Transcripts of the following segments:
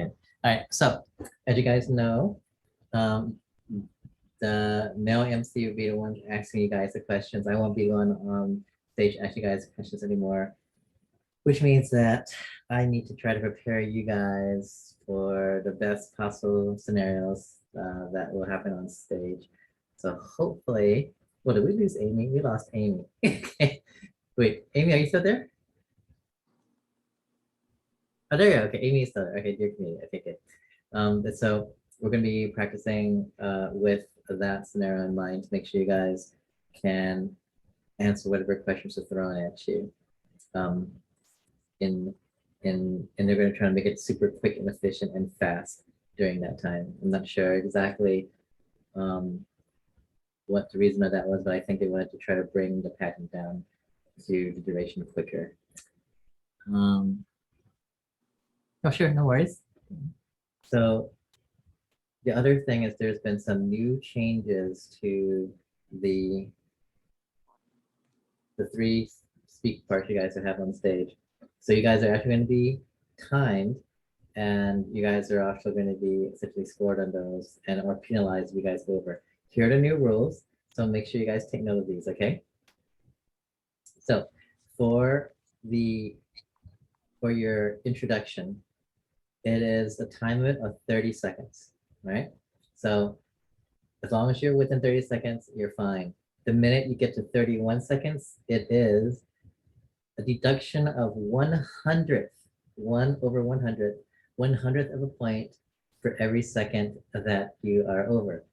All right, so as you guys know, um, the male MC will be the one asking you guys the questions. I won't be going on stage asking you guys questions anymore, which means that I need to try to prepare you guys for the best possible scenarios that will happen on stage. So hopefully, well, did we lose Amy? We lost Amy. Wait, Amy, are you still there? Oh, there you go. Okay, Amy is still there. Okay, dear community. Okay, good. So we're going to be practicing with that scenario in mind to make sure you guys can answer whatever questions are thrown at you. And they're going to try to make it super quick and efficient and fast during that time. I'm not sure exactly what the reason of that was, but I think they wanted to try to bring the pattern down to the duration quicker. Oh, sure, no worries. So the other thing is there's been some new changes to the three speak parts you guys have on stage. So you guys are actually going to be timed, and you guys are also going to be essentially scored on those and or penalized if you guys go over. Here are the new rules, so make sure you guys take note of these, okay? So for your introduction, it is a time limit of 30 seconds, right? So as long as you're within 30 seconds, you're fine. The minute you get to 31 seconds, it is a deduction of 1/100th, 1/100th of a point for every second that you are over.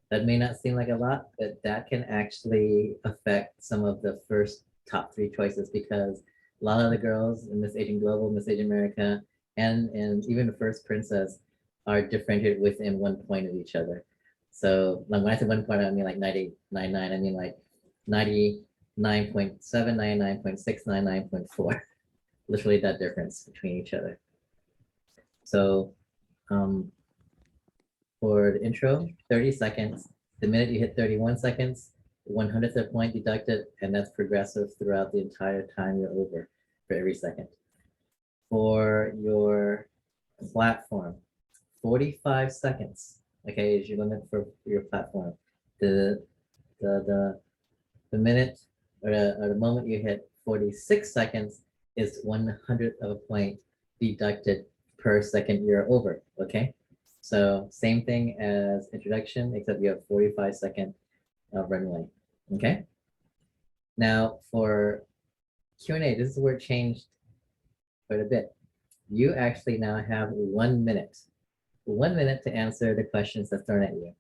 That may not seem like a lot, but that can actually affect some of the first top 3 choices because a lot of the girls in Miss Asian Global, Miss Asian America, and even the First Princess are differentiated within 1 point of each other. So when I say 1 point, I mean like 90.99. I mean like 99.7, 99.6, 99.4. Literally that difference between each other. So for the intro, 30 seconds. The minute you hit 31 seconds, 1/100th of a point deducted, and that's progressive throughout the entire time you're over for every second. For your platform, 45 seconds, okay, is your limit for your platform. The minute or the moment you hit 46 seconds is 1/100th of a point deducted per second you're over, okay? So same thing as introduction, except you have 45-second runway, okay? Now for Q&A, this is where it changed quite a bit. You actually now have 1 minute. 1 minute to answer the questions that's thrown at you.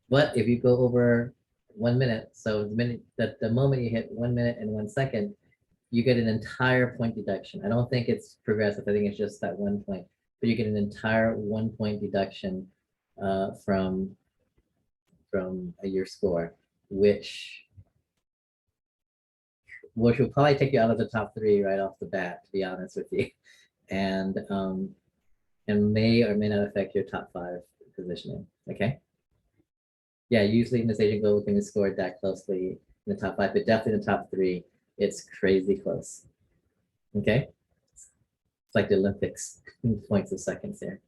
But if you go over 1 minute, so the moment you hit 1 minute and 1 second, you get an entire point deduction. I don't think it's progressive. I think it's just that 1 point, but you get an entire 1 point deduction from your score, which will probably take you out of the top 3 right off the bat, to be honest with you, and may or may not affect your top 5 positioning. Okay. Yeah, usually Miss Asian Global can be scored that closely in the top 5, but definitely in the top 3, it's crazy close. Okay, it's like the Olympics in points of seconds here.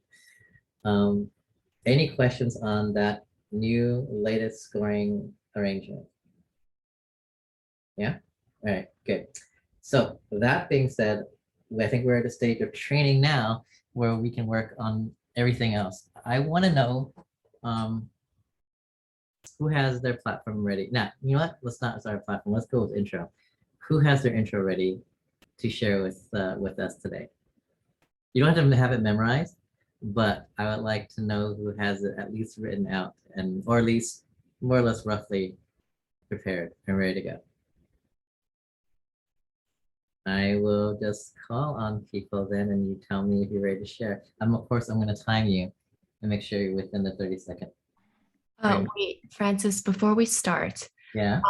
Any questions on that new latest scoring arrangement? Yeah. All right. Good. So that being said, I think we're at the stage of training now where we can work on everything else. I want to know who has their platform ready. Now, you know what? Let's not start a platform. Let's go with intro. Who has their intro ready to share with us today? You don't have it memorized, but I would like to know who has it at least written out or at least more or less roughly prepared and ready to go. I will just call on people then and you tell me if you're ready to share. Of course, I'm going to time you and make sure you're within the 30-second. Wait, Francis, before we start. Yeah.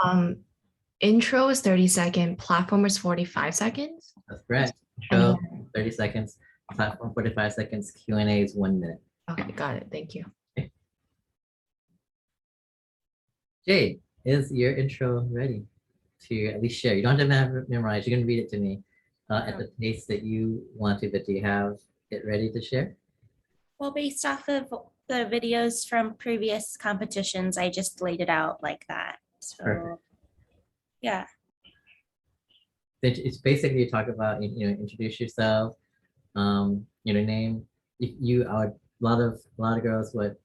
Intro is 30 seconds, platform is 45 seconds. That's correct. Intro, 30 seconds, platform 45 seconds, Q&A is 1 minute. Okay, got it. Thank you. Okay. Jade, is your intro ready to at least share? You don't have to have it memorized. You can read it to me at the pace that you want to, but do you have it ready to share? Well, based off of the videos from previous competitions, I just laid it out like that. Perfect. So, yeah. It's basically you talk about, introduce yourself, name. You are a lot of girls would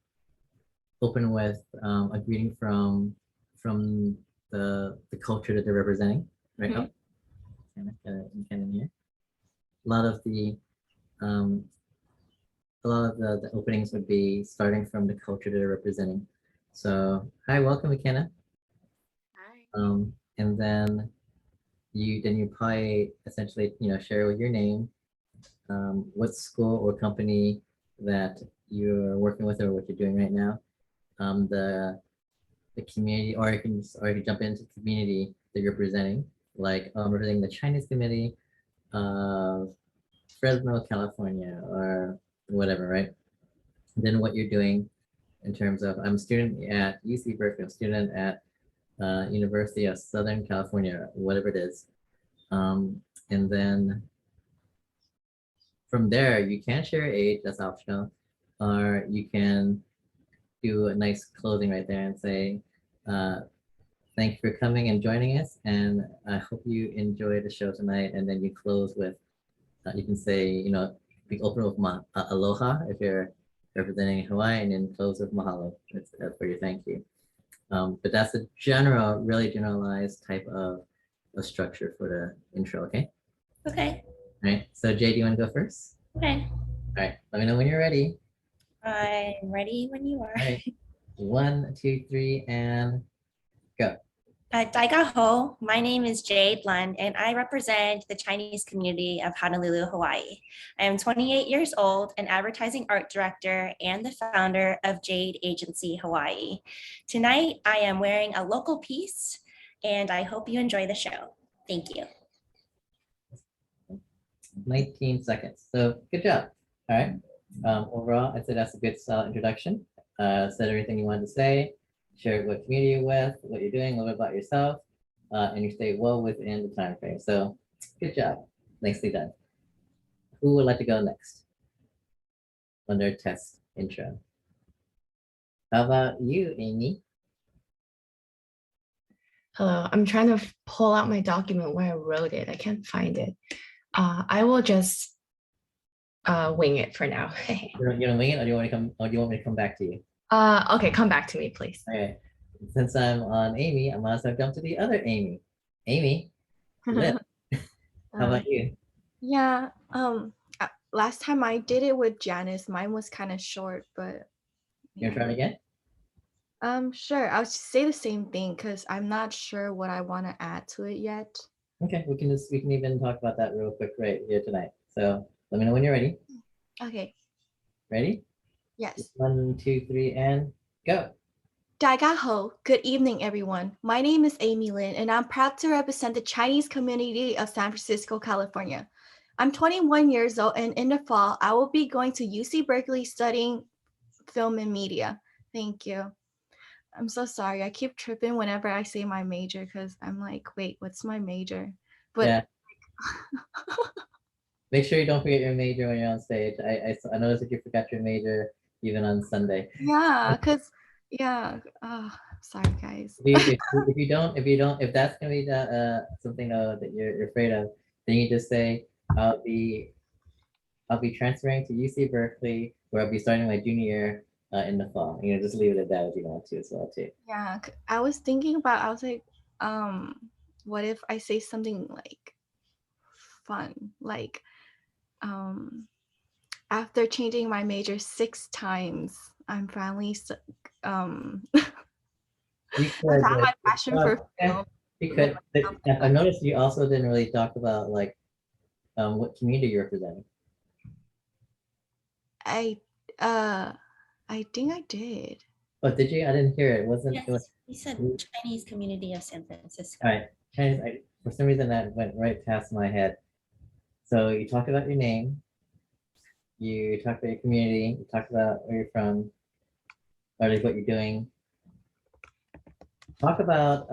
open with a greeting from the culture that they're representing, right? Mhm. Kind of here. A lot of the um, the openings would be starting from the culture that they're representing. So, hi, welcome, McKenna. Hi. And then you probably essentially share with your name, what school or company that you're working with or what you're doing right now, the community, or you can jump into the community that you're representing, like representing the Chinese community of Fresno, California, or whatever, right? Then what you're doing in terms of, I'm a student at UC Berkeley, I'm a student at University of Southern California, whatever it is. And then from there, you can share your age, that's optional, or you can do a nice closing right there and say, thank you for coming and joining us, and I hope you enjoy the show tonight. And then you close with, you can say, we open with aloha if you're representing Hawaii, and then close with mahalo for your thank you. But that's a really generalized type of a structure for the intro, okay? Okay. All right, so Jay, do you want to go first? Okay. All right, let me know when you're ready. I'm ready when you are. All right, 1, 2, 3, and go. Daiga Ho, my name is Jade Lund, and I represent the Chinese community of Honolulu, Hawaii. I am 28 years old, an advertising art director, and the founder of Jade Agency Hawaii. Tonight, I am wearing a local piece, and I hope you enjoy the show. Thank you. 19 seconds. So good job. All right. Overall, I'd say that's a good solid introduction. Said everything you wanted to say, shared what community you're with, what you're doing, a little bit about yourself, and you stay well within the time frame. So good job. Nicely done. Who would like to go next on their test intro? How about you, Amy? Hello, I'm trying to pull out my document where I wrote it. I can't find it. I will just wing it for now. You're gonna wing it, or do you want to come? Or do you want me to come back to you? Okay, come back to me, please. Okay. Since I'm on Amy, I might as well come to the other Amy. Amy, Liv, how about you? Yeah, last time I did it with Janice, mine was kind of short, but You're trying again? sure. I'll just say the same thing because I'm not sure what I want to add to it yet. Okay, we can even talk about that real quick right here tonight. So let me know when you're ready. Okay. Ready? Yes. 1, 2, 3, and go. Daiga Ho, good evening, everyone. My name is Amy Lin, and I'm proud to represent the Chinese community of San Francisco, California. I'm 21 years old, and in the fall, I will be going to UC Berkeley studying film and media. Thank you. I'm so sorry. I keep tripping whenever I say my major because I'm like, wait, what's my major? But Yeah. Make sure you don't forget your major when you're on stage. I noticed that you forgot your major even on Sunday. yeah, because sorry guys. If that's gonna be the something that you're afraid of, then you just say I'll be transferring to UC Berkeley, where I'll be starting my junior year in the fall. Just leave it at that if you want to as well too. Yeah, I was thinking about. I was like, what if I say something like fun, like, after changing my major 6 times, I'm finally You I could, found my passion for film. you could. I noticed you also didn't really talk about like what community you're representing. I think I did. Oh, did you? I didn't hear it. Yes, It was. you said Chinese community of San Francisco. All right. Chinese. For some reason, that went right past my head. So you talked about your name. You talked about your community. You talked about where you're from, or like what you're doing. Talk about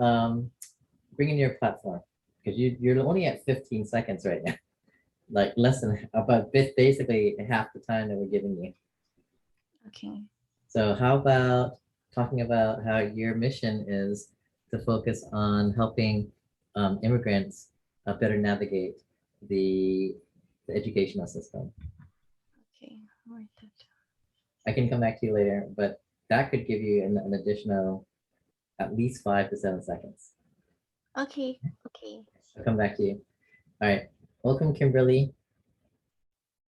bringing your platform, because you're only at 15 seconds right now. Like less than about basically half the time that we're giving you. Okay. So how about talking about how your mission is to focus on helping immigrants better navigate the, the educational system? Okay. I'll write that I can come back to you later, but that could give you an additional at least 5 to 7 seconds. down. Okay. Okay. I'll come back to you. All right. Welcome, Kimberly.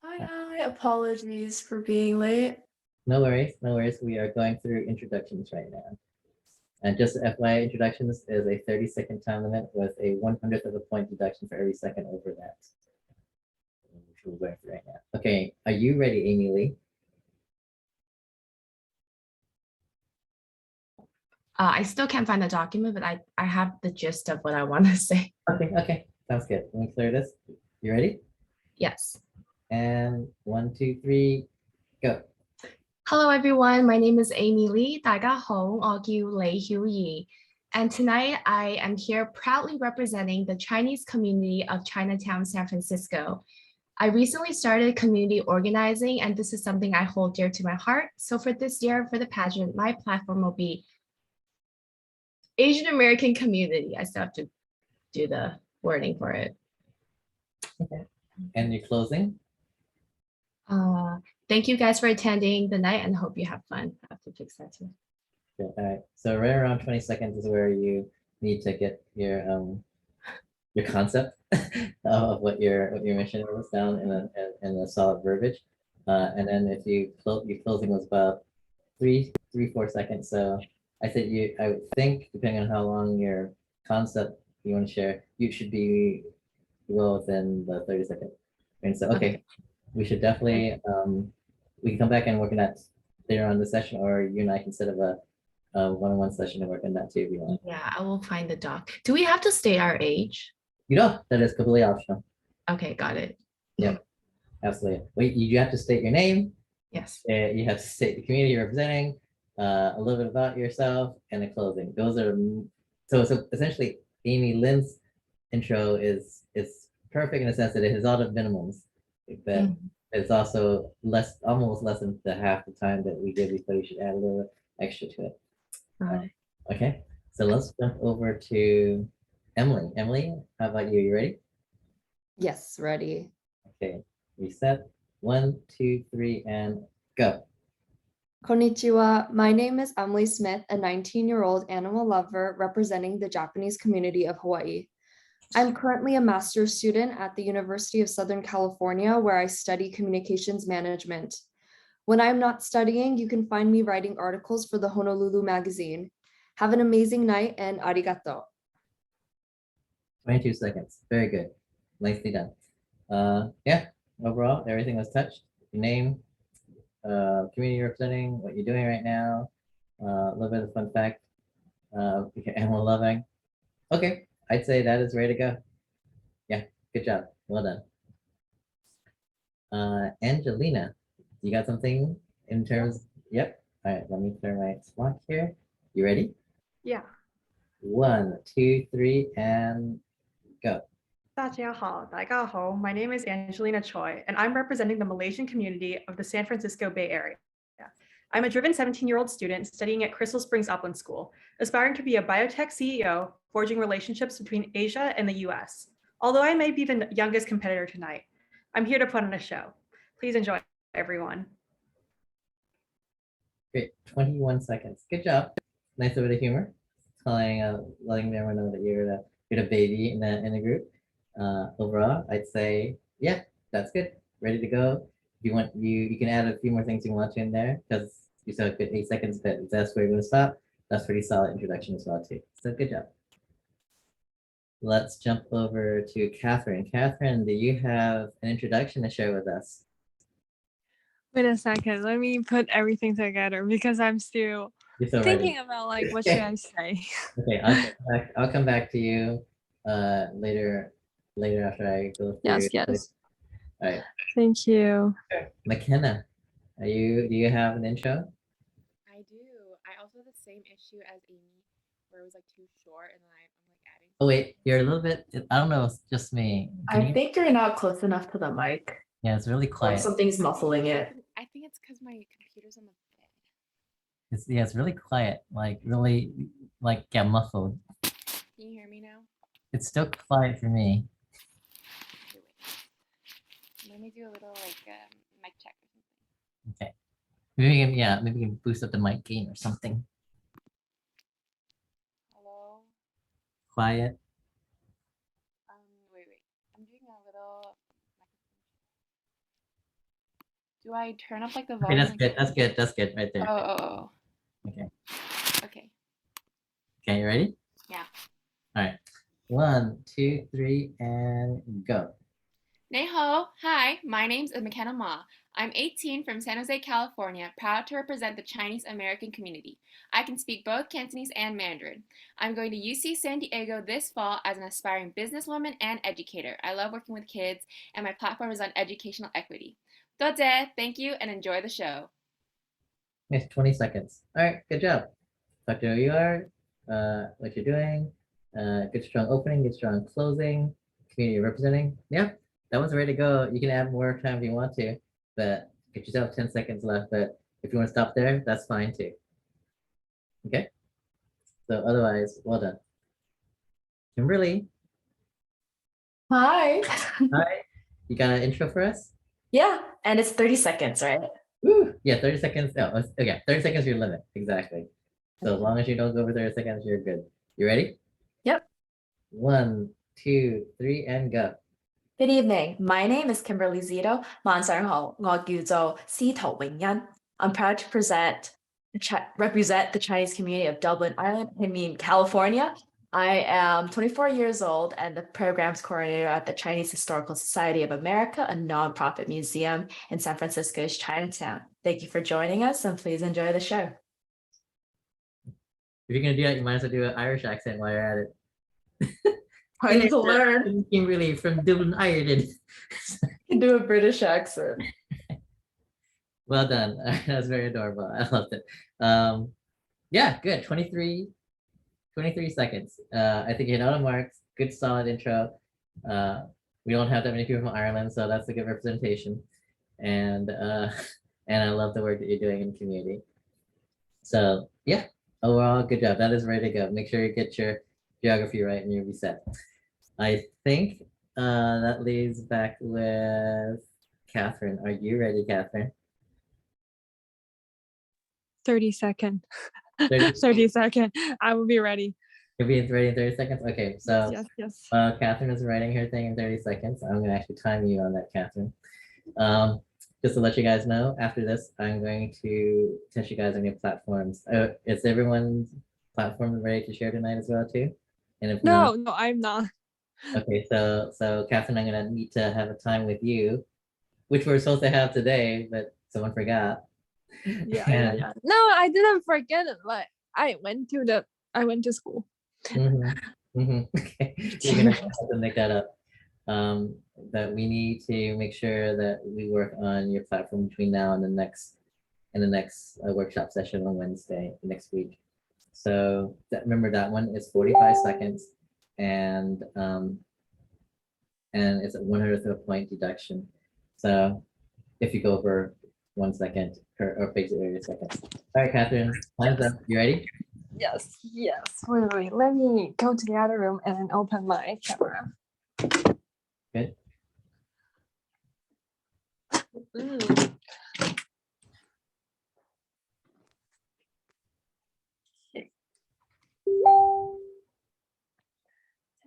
Hi, apologies for being late. No worries, no worries. We are going through introductions right now. And just FYI, introductions is a 30-second time limit with a 1/100th of a point deduction for every second over that. Which we're going through right now. Okay, are you ready, Amy Lee? I still can't find the document, but I have the gist of what I want to say. Okay, okay, sounds good. Let me clear this. You ready? Yes. And 1, 2, 3, go. Hello, everyone. My name is Amy Lee. 大家好，我叫李曉怡. And tonight I am here proudly representing the Chinese community of Chinatown, San Francisco. I recently started community organizing, and this is something I hold dear to my heart. So for this year, for the pageant, my platform will be Asian American community. I still have to do the wording for it. And your closing? Thank you guys for attending the night and hope you have fun. I have to fix that too. Good. All right. So right around 20 seconds is where you need to get your concept of what your mission was down in a solid verbiage. And then if you your closing was about 4 seconds. So I said I would think depending on how long your concept you want to share, you should be well within the 30-second. And so okay, we should definitely we can come back and work on that later on the session, or you and I can set up a one-on-one session and work on that too if you want. Yeah, I will find the doc. Do we have to state our age? You don't. That is completely optional. Okay, got it. Absolutely. Wait, you have to state your name. Yes. You have to state the community you're representing, a little bit about yourself, and the closing. Those are so essentially Amy Lynn's intro is perfect in the sense that it has all the minimums, but it's also almost less than the half the time that we give you, so you should add a little extra to it. Okay, so let's jump over to Emily. Emily, how about you? You ready? Yes, ready. Okay, reset. 1, 2, 3, and go. Konnichiwa. My name is Emily Smith, a 19-year-old animal lover representing the Japanese community of Hawaii. I'm currently a master's student at the University of Southern California, where I study communications management. When I'm not studying, you can find me writing articles for the Honolulu magazine. Have an amazing night and arigato. 22 seconds. Very good. Nicely done. Yeah, overall, everything was touched. Your name, community you're representing, what you're doing right now, a little bit of fun fact, animal loving. Okay, I'd say that is ready to go. Yeah, good job. Well done. Angelina, you got something in terms? Yep. All right, let me clear my spot here. You ready? Yeah. 1, 2, 3, and go. 大家好, 大家好. My name is Angelina Choi, and I'm representing the Malaysian community of the San Francisco Bay Area. I'm a driven 17-year-old student studying at Crystal Springs Upland School, aspiring to be a biotech CEO, forging relationships between Asia and the US. Although I may be the youngest competitor tonight, I'm here to put on a show. Please enjoy, everyone. Great, 21 seconds. Good job. Nice bit of humor. Letting everyone know that you're the baby in the group. Overall, I'd say, yeah, that's good. Ready to go. If you want, you can add a few more things you want to in there because you said a good 8 seconds, but if that's where you're going to stop, that's pretty solid introduction as well too. So good job. Let's jump over to Catherine. Catherine, do you have an introduction to share with us? Wait a second, let me put everything together because I'm still You're so thinking ready. about like what should I say. Okay, I'll come back to you later after I go through. Yes. All right. Thank you. McKenna, do you have an intro? I do. I also have the same issue as Amy, where it was like too short, and then I'm like adding. Oh wait, you're a little bit. I don't know. It's just me. I think you're not close enough to the mic. Yeah, it's really Or quiet. something's muffling it. I think it's because my computer's on the Yeah, it's really quiet, like really like yeah, muffled. Can you hear me now? It's still quiet for me. Okay, wait. Let me do a little like mic check or something. Okay. Maybe maybe we can boost up the mic gain or something. Hello. Quiet. Wait. I'm doing a little. Do I turn up like the Okay, volume? that's good. That's good. That's good right there. Oh. Okay. Okay. Okay, you ready? Yeah. All right. 1, 2, 3, and go. Nei ho. Hi, my name's McKenna Ma. I'm 18 from San Jose, California, proud to represent the Chinese American community. I can speak both Cantonese and Mandarin. I'm going to UC San Diego this fall as an aspiring businesswoman and educator. I love working with kids, and my platform is on educational equity. Dote, thank you, and enjoy the show. Nice, 20 seconds. All right, good job. Talk to who you are, what you're doing, good strong opening, good strong closing, community representing. Yeah, that one's ready to go. You can add more time if you want to, but get yourself 10 seconds left. But if you want to stop there, that's fine too. Okay. So otherwise, well done. Kimberly, Hi. hi. You got an intro for us? Yeah, and it's 30 seconds, right? Woo! Yeah, 30 seconds. Oh, okay, 30 seconds is your limit. Exactly. So as long as you don't go over 30 seconds, you're good. You ready? Yep. 1, 2, 3, and go. Good evening. My name is Kimberly Zito. 晚上好，我叫做司徒永欣. I'm proud to represent the Chinese community of Dublin, California. I am 24 years old and the programs coordinator at the Chinese Historical Society of America, a nonprofit museum in San Francisco's Chinatown. Thank you for joining us and please enjoy the show. If you're gonna do that, you might as well do an Irish accent while you're at it. I need to learn. Kimberly from Dublin, Ireland. You can do a British accent. Well done. That's very adorable. I loved it. Yeah, good. 23 seconds. I think you hit all the marks. Good, solid intro. We don't have that many people from Ireland, so that's a good representation. And I love the work that you're doing in the community. So yeah, overall, good job. That is ready to go. Make sure you get your geography right and you'll be set. I think that leaves back with Catherine. Are you ready, Catherine? 30 second. 30 30 second. I will be ready. You'll be ready in 30 seconds? Okay, so Yes. Catherine is writing her thing in 30 seconds. I'm gonna actually time you on that, Catherine. Just to let you guys know, after this, I'm going to test you guys on your platforms. Is everyone's platform ready to share tonight as well too? And if not, No, I'm not. okay, so Catherine, I'm gonna need to have a time with you, which we're supposed to have today, but someone forgot. Yeah. No, I didn't forget it. Like I went to school. Okay, you're gonna have to make that up. That we need to make sure that we work on your platform between now and the next workshop session on Wednesday next week. So remember that one is 45 seconds and it's a 100th of a point deduction. So if you go over 1 second or basically 30 seconds. All right, Catherine, time's up. You ready? Yes. Wait. Let me go to the other room and open my camera. Good. Let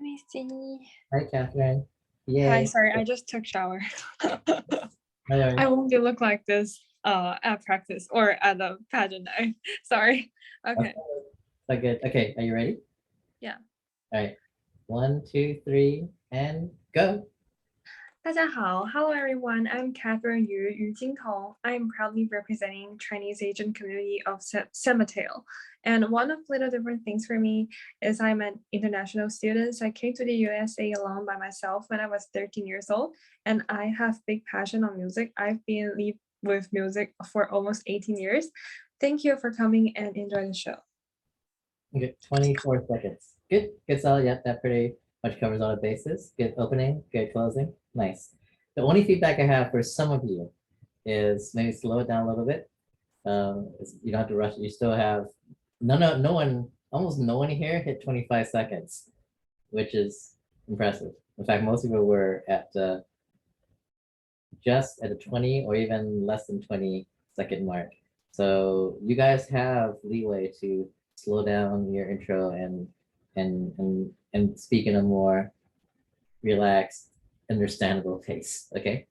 me see. Hi, Catherine. Yay. Hi, sorry, I just took shower. Hi, I won't look like this at practice or at the pageant night. Sorry. Okay. So good. Okay, are you ready? Yeah. All right. 1, 2, 3, and go. 大家好, hello everyone. I'm Catherine Yu Jingtong. I'm proudly representing Chinese Asian community of San Mateo. And one of little different things for me is I'm an international student. I came to the USA alone by myself when I was 13 years old, and I have big passion on music. I've been with music for almost 18 years. Thank you for coming and enjoy the show. Okay, 24 seconds. Good, solid. Yeah, that pretty much covers all the bases. Good opening, good closing. Nice. The only feedback I have for some of you is maybe slow it down a little bit You don't have to rush. You still have no one, almost no one here hit 25 seconds, which is impressive. In fact, most people were at just at a 20 or even less than 20-second mark. So you guys have leeway to slow down your intro and speak in a more relaxed, understandable pace. Okay,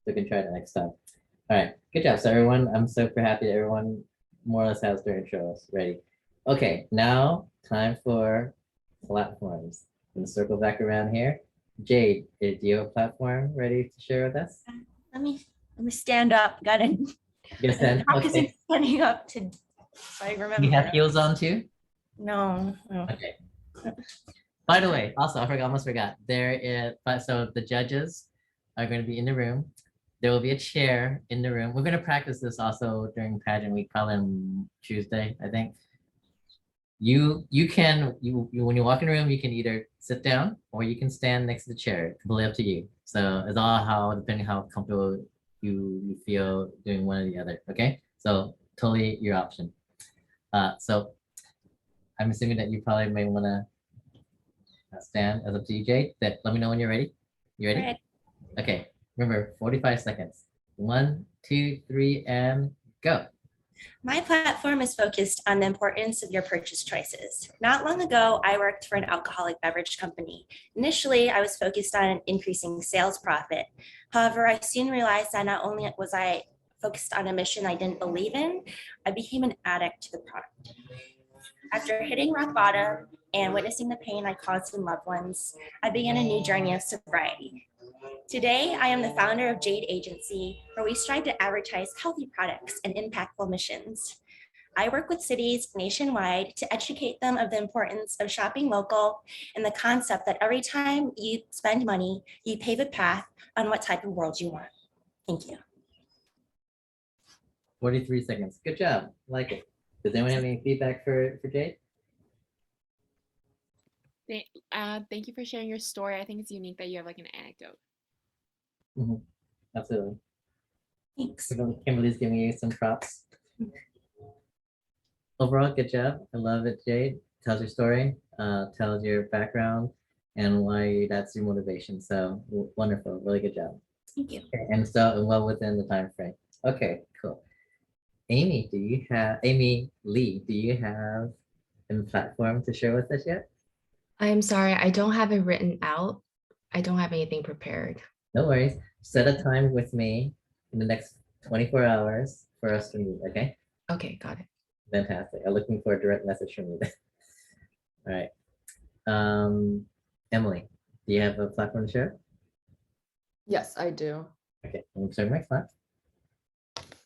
so we can try that next time. All right, good job. So everyone, I'm super happy that everyone more or less has their intros ready. Okay, now time for platforms. I'm gonna circle back around here. Jade, do you have a platform ready to share with us? Let me stand up. Got it. Yes, then. Practicing Okay. standing up to, so I remember. You have heels on too? No. Okay. By the way, also, almost forgot. There is, so the judges are going to be in the room. There will be a chair in the room. We're going to practice this also during pageant week, probably on Tuesday, I think. You can when you walk in the room, you can either sit down or you can stand next to the chair. Completely up to you. So it's all how depending how comfortable you feel doing one or the other. Okay, so totally your option. So I'm assuming that you probably may want to stand. As up to you, Jade. That let me know when you're ready. You ready? Right. Okay. Remember, 45 seconds. 1, 2, 3, and go. My platform is focused on the importance of your purchase choices. Not long ago, I worked for an alcoholic beverage company. Initially, I was focused on increasing sales profit. However, I soon realized that not only was I focused on a mission I didn't believe in, I became an addict to the product. After hitting rock bottom and witnessing the pain I caused in loved ones, I began a new journey of sobriety. Today, I am the founder of Jade Agency, where we strive to advertise healthy products and impactful missions. I work with cities nationwide to educate them of the importance of shopping local and the concept that every time you spend money, you pave a path on what type of world you want. Thank you. 43 seconds. Good job. Like it. Does anyone have any feedback for Jade? Thank you for sharing your story. I think it's unique that you have like an anecdote. Absolutely. Thanks. Kimberly's giving you some props. Overall, good job. I love it, Jade. Tells your story, tells your background, and why that's your motivation. So wonderful. Really good job. Thank you. Okay, and so well within the time frame. Okay, cool. Amy Lee, do you have a platform to share with us yet? I'm sorry, I don't have it written out. I don't have anything prepared. No worries. Set a time with me in the next 24 hours for us to meet, okay? Okay, got it. Fantastic. I'm looking for a direct message from you. All right. Emily, do you have a platform to share? Yes, I do. Okay, I'm starting my clock.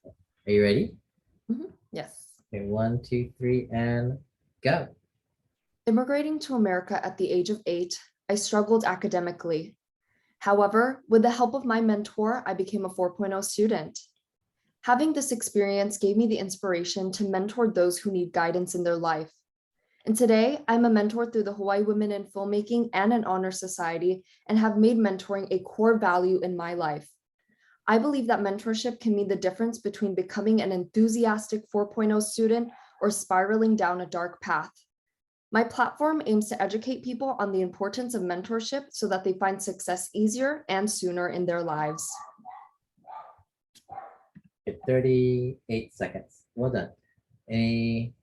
Are you ready? Yes. Okay, 1, 2, 3, and go. Immigrating to America at the age of 8, I struggled academically. However, with the help of my mentor, I became a 4.0 student. Having this experience gave me the inspiration to mentor those who need guidance in their life. And today, I'm a mentor through the Hawaii Women in Filmmaking and an Honor Society and have made mentoring a core value in my life. I believe that mentorship can mean the difference between becoming an enthusiastic 4.0 student or spiraling down a dark path. My platform aims to educate people on the importance of mentorship so that they find success easier and sooner in their lives. Okay, 38 seconds. Well done. Any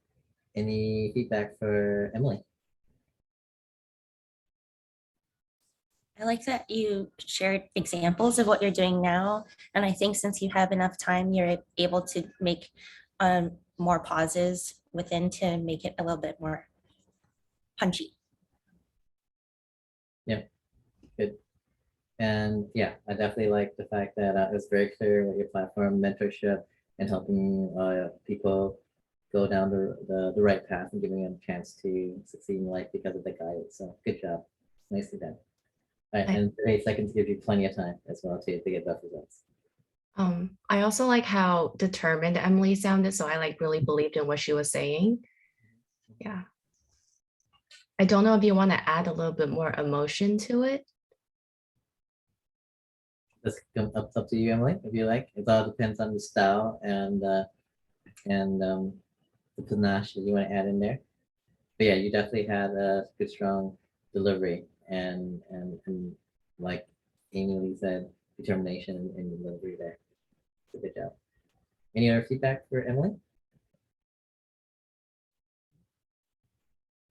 feedback for Emily? I like that you shared examples of what you're doing now. And I think since you have enough time, you're able to make more pauses within to make it a little bit more punchy. Yeah, good. And yeah, I definitely like the fact that it was very clear what your platform, mentorship, and helping people go down the right path and giving them a chance to succeed in life because of the guidance. So good job. Nicely done. All right, and 8 seconds gives you plenty of time as well to get those results. I also like how determined Emily sounded, so I like really believed in what she was saying. Yeah. I don't know if you want to add a little bit more emotion to it. That's up to you, Emily, if you like. It all depends on the style and and the panache that you want to add in there. But yeah, you definitely had a good, strong delivery and like Amy Lee said, determination in delivery there. So good job. Any other feedback for Emily?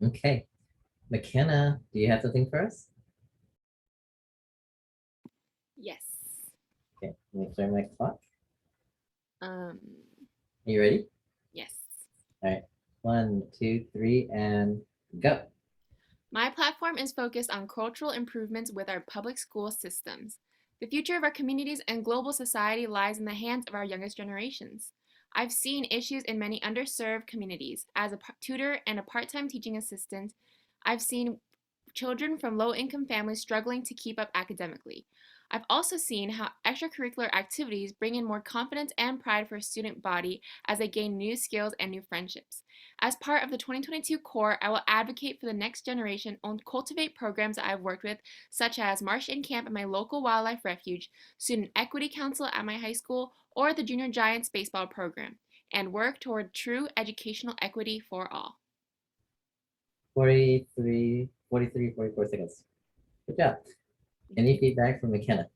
Okay. McKenna, do you have something for us? Yes. Okay, let me clear my clock. Um, Are you ready? yes. All right. 1, 2, 3, and go. My platform is focused on cultural improvements with our public school systems. The future of our communities and global society lies in the hands of our youngest generations. I've seen issues in many underserved communities. As a tutor and a part-time teaching assistant, I've seen children from low-income families struggling to keep up academically. I've also seen how extracurricular activities bring in more confidence and pride for a student body as they gain new skills and new friendships. As part of the 2022 core, I will advocate for the next generation and cultivate programs that I've worked with, such as Marsh in Camp at my local wildlife refuge, Student Equity Council at my high school, or the Junior Giants baseball program, and work toward true educational equity for all. 43, 44 seconds. Good job. Any feedback from McKenna?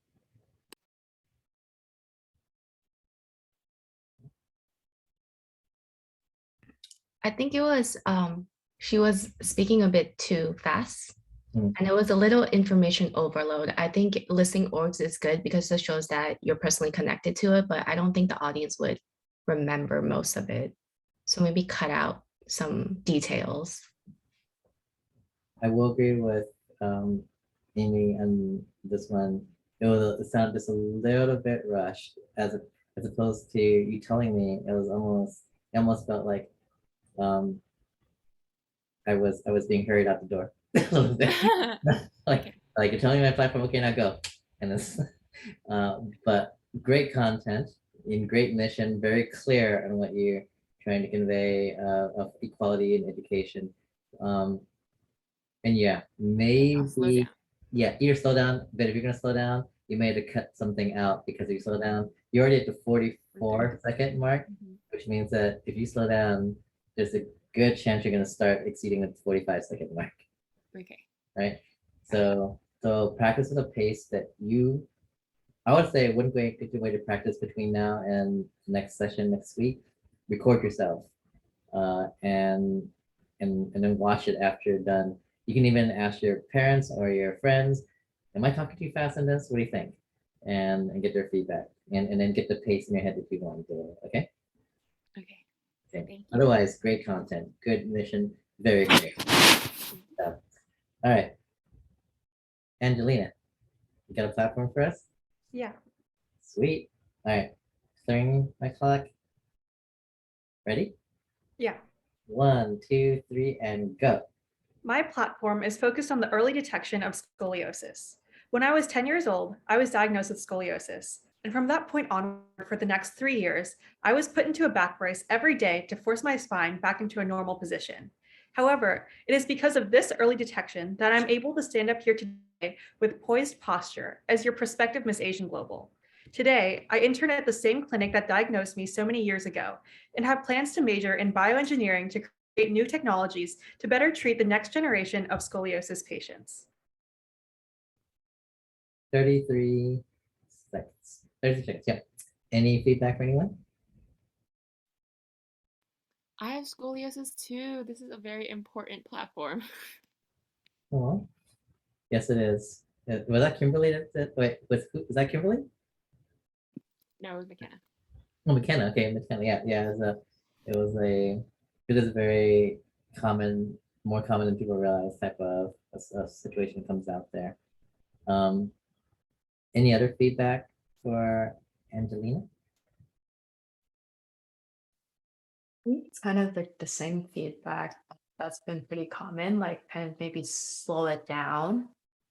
I think it was she was speaking a bit too fast. Mm. And it was a little information overload. I think listing orgs is good because it shows that you're personally connected to it, but I don't think the audience would remember most of it. So maybe cut out some details. I will agree with Amy on this one. It sounded just a little bit rushed as opposed to you telling me it almost felt like I was being hurried out the door. like you're telling me my platform, okay, now go. And it's but great content in great mission, very clear on what you're trying to convey of equality in education. And yeah, maybe either slow down, but if you're gonna slow down, you may have to cut something out because if you slow down, you're already at the 44-second mark, which means that if you slow down, there's a good chance you're gonna start exceeding the 45-second mark. Okay. Right. So practice with a pace that I would say wouldn't be a good way to practice between now and the next session next week. Record yourself and then watch it after you're done. You can even ask your parents or your friends, am I talking too fast in this? What do you think? And get their feedback and then get the pace in your head that you want to do it. Okay. Okay. Okay. Thank you. Otherwise, great content, good mission, very great. All right. Angelina, you got a platform for us? Yeah. Sweet. All right. Clearing my clock. Ready? Yeah. 1, 2, 3, and go. My platform is focused on the early detection of scoliosis. When I was 10 years old, I was diagnosed with scoliosis. And from that point onward, for the next 3 years, I was put into a back brace every day to force my spine back into a normal position. However, it is because of this early detection that I'm able to stand up here today with poised posture as your prospective Miss Asian Global. Today, I intern at the same clinic that diagnosed me so many years ago and have plans to major in bioengineering to create new technologies to better treat the next generation of scoliosis patients. 33 seconds. 30 seconds, yeah. Any feedback for anyone? I have scoliosis too. This is a very important platform. Oh, yes, it is. Was that Kimberly? Wait, was that Kimberly? No, it was McKenna. Oh, McKenna. Okay, McKenna. Yeah. It is a very common, more common than people realize type of a situation comes out there. Any other feedback for Angelina? It's kind of like the same feedback that's been pretty common, like kind of maybe slow it down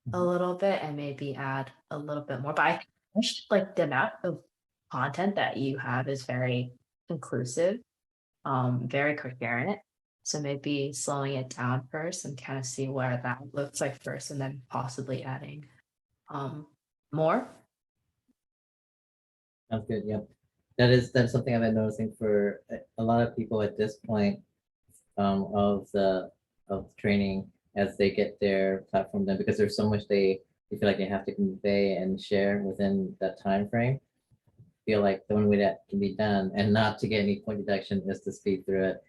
a Mhm. little bit and maybe add a little bit more. But I wish like the amount of content that you have is very inclusive, very coherent. So maybe slowing it down first and kind of see where that looks like first and then possibly adding more. Sounds good. Yep. That's something I've been noticing for a lot of people at this point of training as they get their platform done, because there's so much they feel like they have to convey and share within that time frame. Feel like the only way that can be done and not to get any point deduction is to speed through it.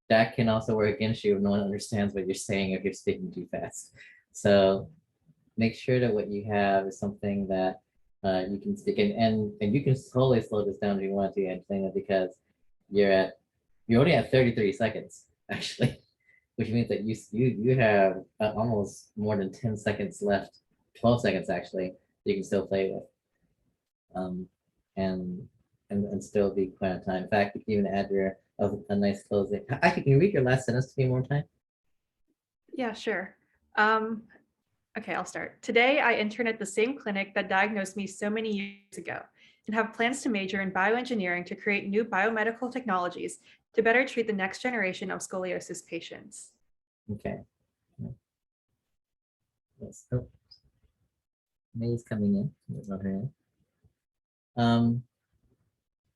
That can also work against you if no one understands what you're saying if you're speaking too fast. So make sure that what you have is something that you can speak and you can totally slow this down if you want to, Angelina, because you're only at 33 seconds actually, which means that you have almost more than 10 seconds left, 12 seconds actually, you can still play with. And still be quite on time. In fact, you can even add a nice closing. Actually, can you read your last sentence to me one more time? Yeah, sure. Okay, I'll start. Today, I intern at the same clinic that diagnosed me so many years ago and have plans to major in bioengineering to create new biomedical technologies to better treat the next generation of scoliosis patients. Okay. Yes. Oh. May's coming in. Not her in.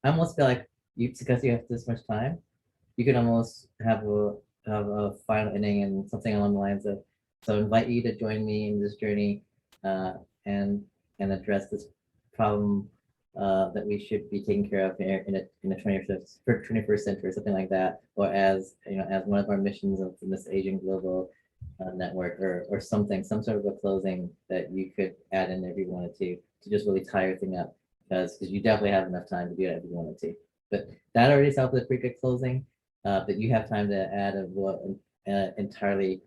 I almost feel like because you have this much time, you could almost have a final inning and something along the lines of, so invite you to join me in this journey and address this problem that we should be taking care of in the 21st century or something like that, or as as one of our missions of this Asian global network or something, some sort of a closing that you could add in if you wanted to just really tie everything up, because you definitely have enough time to do that if you wanted to. But that already sounds like a pretty good closing. But you have time to add entirely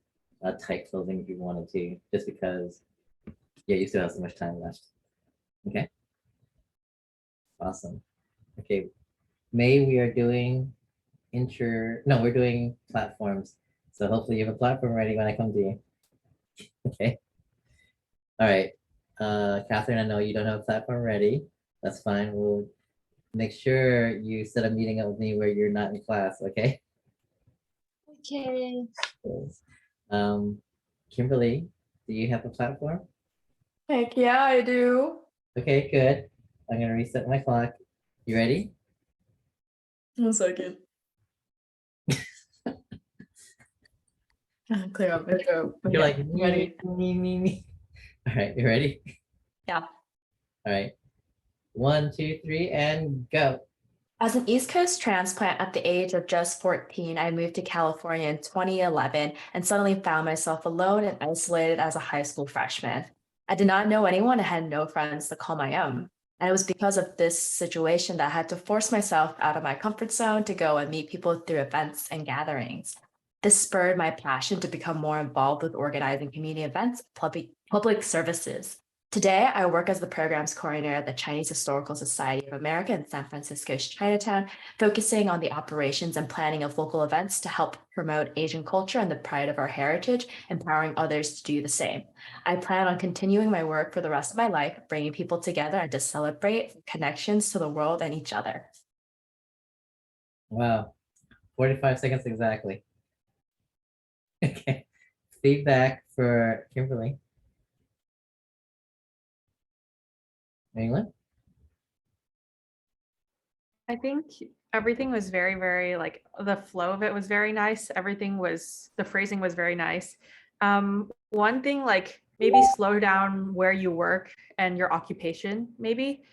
tight closing if you wanted to, just because, yeah, you still have so much time left. Okay. Awesome. Okay. May, we are doing we're doing platforms. So hopefully you have a platform ready when I come to you. Okay. All right. Catherine, I know you don't have a platform ready. That's fine. We'll make sure you set a meeting up with me where you're not in class, okay? Okay. Kimberly, do you have a platform? Heck yeah, I do. Okay, good. I'm gonna reset my clock. You ready? 1 second. Clear up my throat. You're like ready? me. All right, you ready? Yeah. All right. 1, 2, 3, and go. As an East Coast transplant at the age of just 14, I moved to California in 2011 and suddenly found myself alone and isolated as a high school freshman. I did not know anyone and had no friends to call my own. And it was because of this situation that I had to force myself out of my comfort zone to go and meet people through events and gatherings. This spurred my passion to become more involved with organizing community events, public services. Today, I work as the programs coordinator at the Chinese Historical Society of America in San Francisco's Chinatown, focusing on the operations and planning of local events to help promote Asian culture and the pride of our heritage, empowering others to do the same. I plan on continuing my work for the rest of my life, bringing people together and to celebrate connections to the world and each other. Wow. 45 seconds exactly. Okay. Feedback for Kimberly. Anyone? I think everything was very, very like the flow of it was very nice. The phrasing was very nice. One thing, like maybe slow down where you work and your occupation, maybe,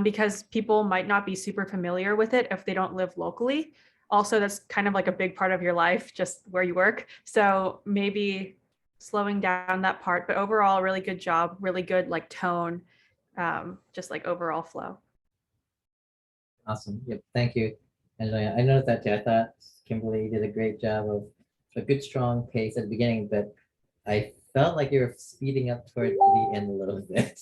because people might not be super familiar with it if they don't live locally. Also, that's kind of like a big part of your life, just where you work. So maybe slowing down that part, but overall, really good job, really good like tone, just like overall flow. Awesome. Yep. Thank you. And I noticed that too. I thought Kimberly did a great job of a good, strong pace at the beginning, but I felt like you were speeding up toward the end a little bit.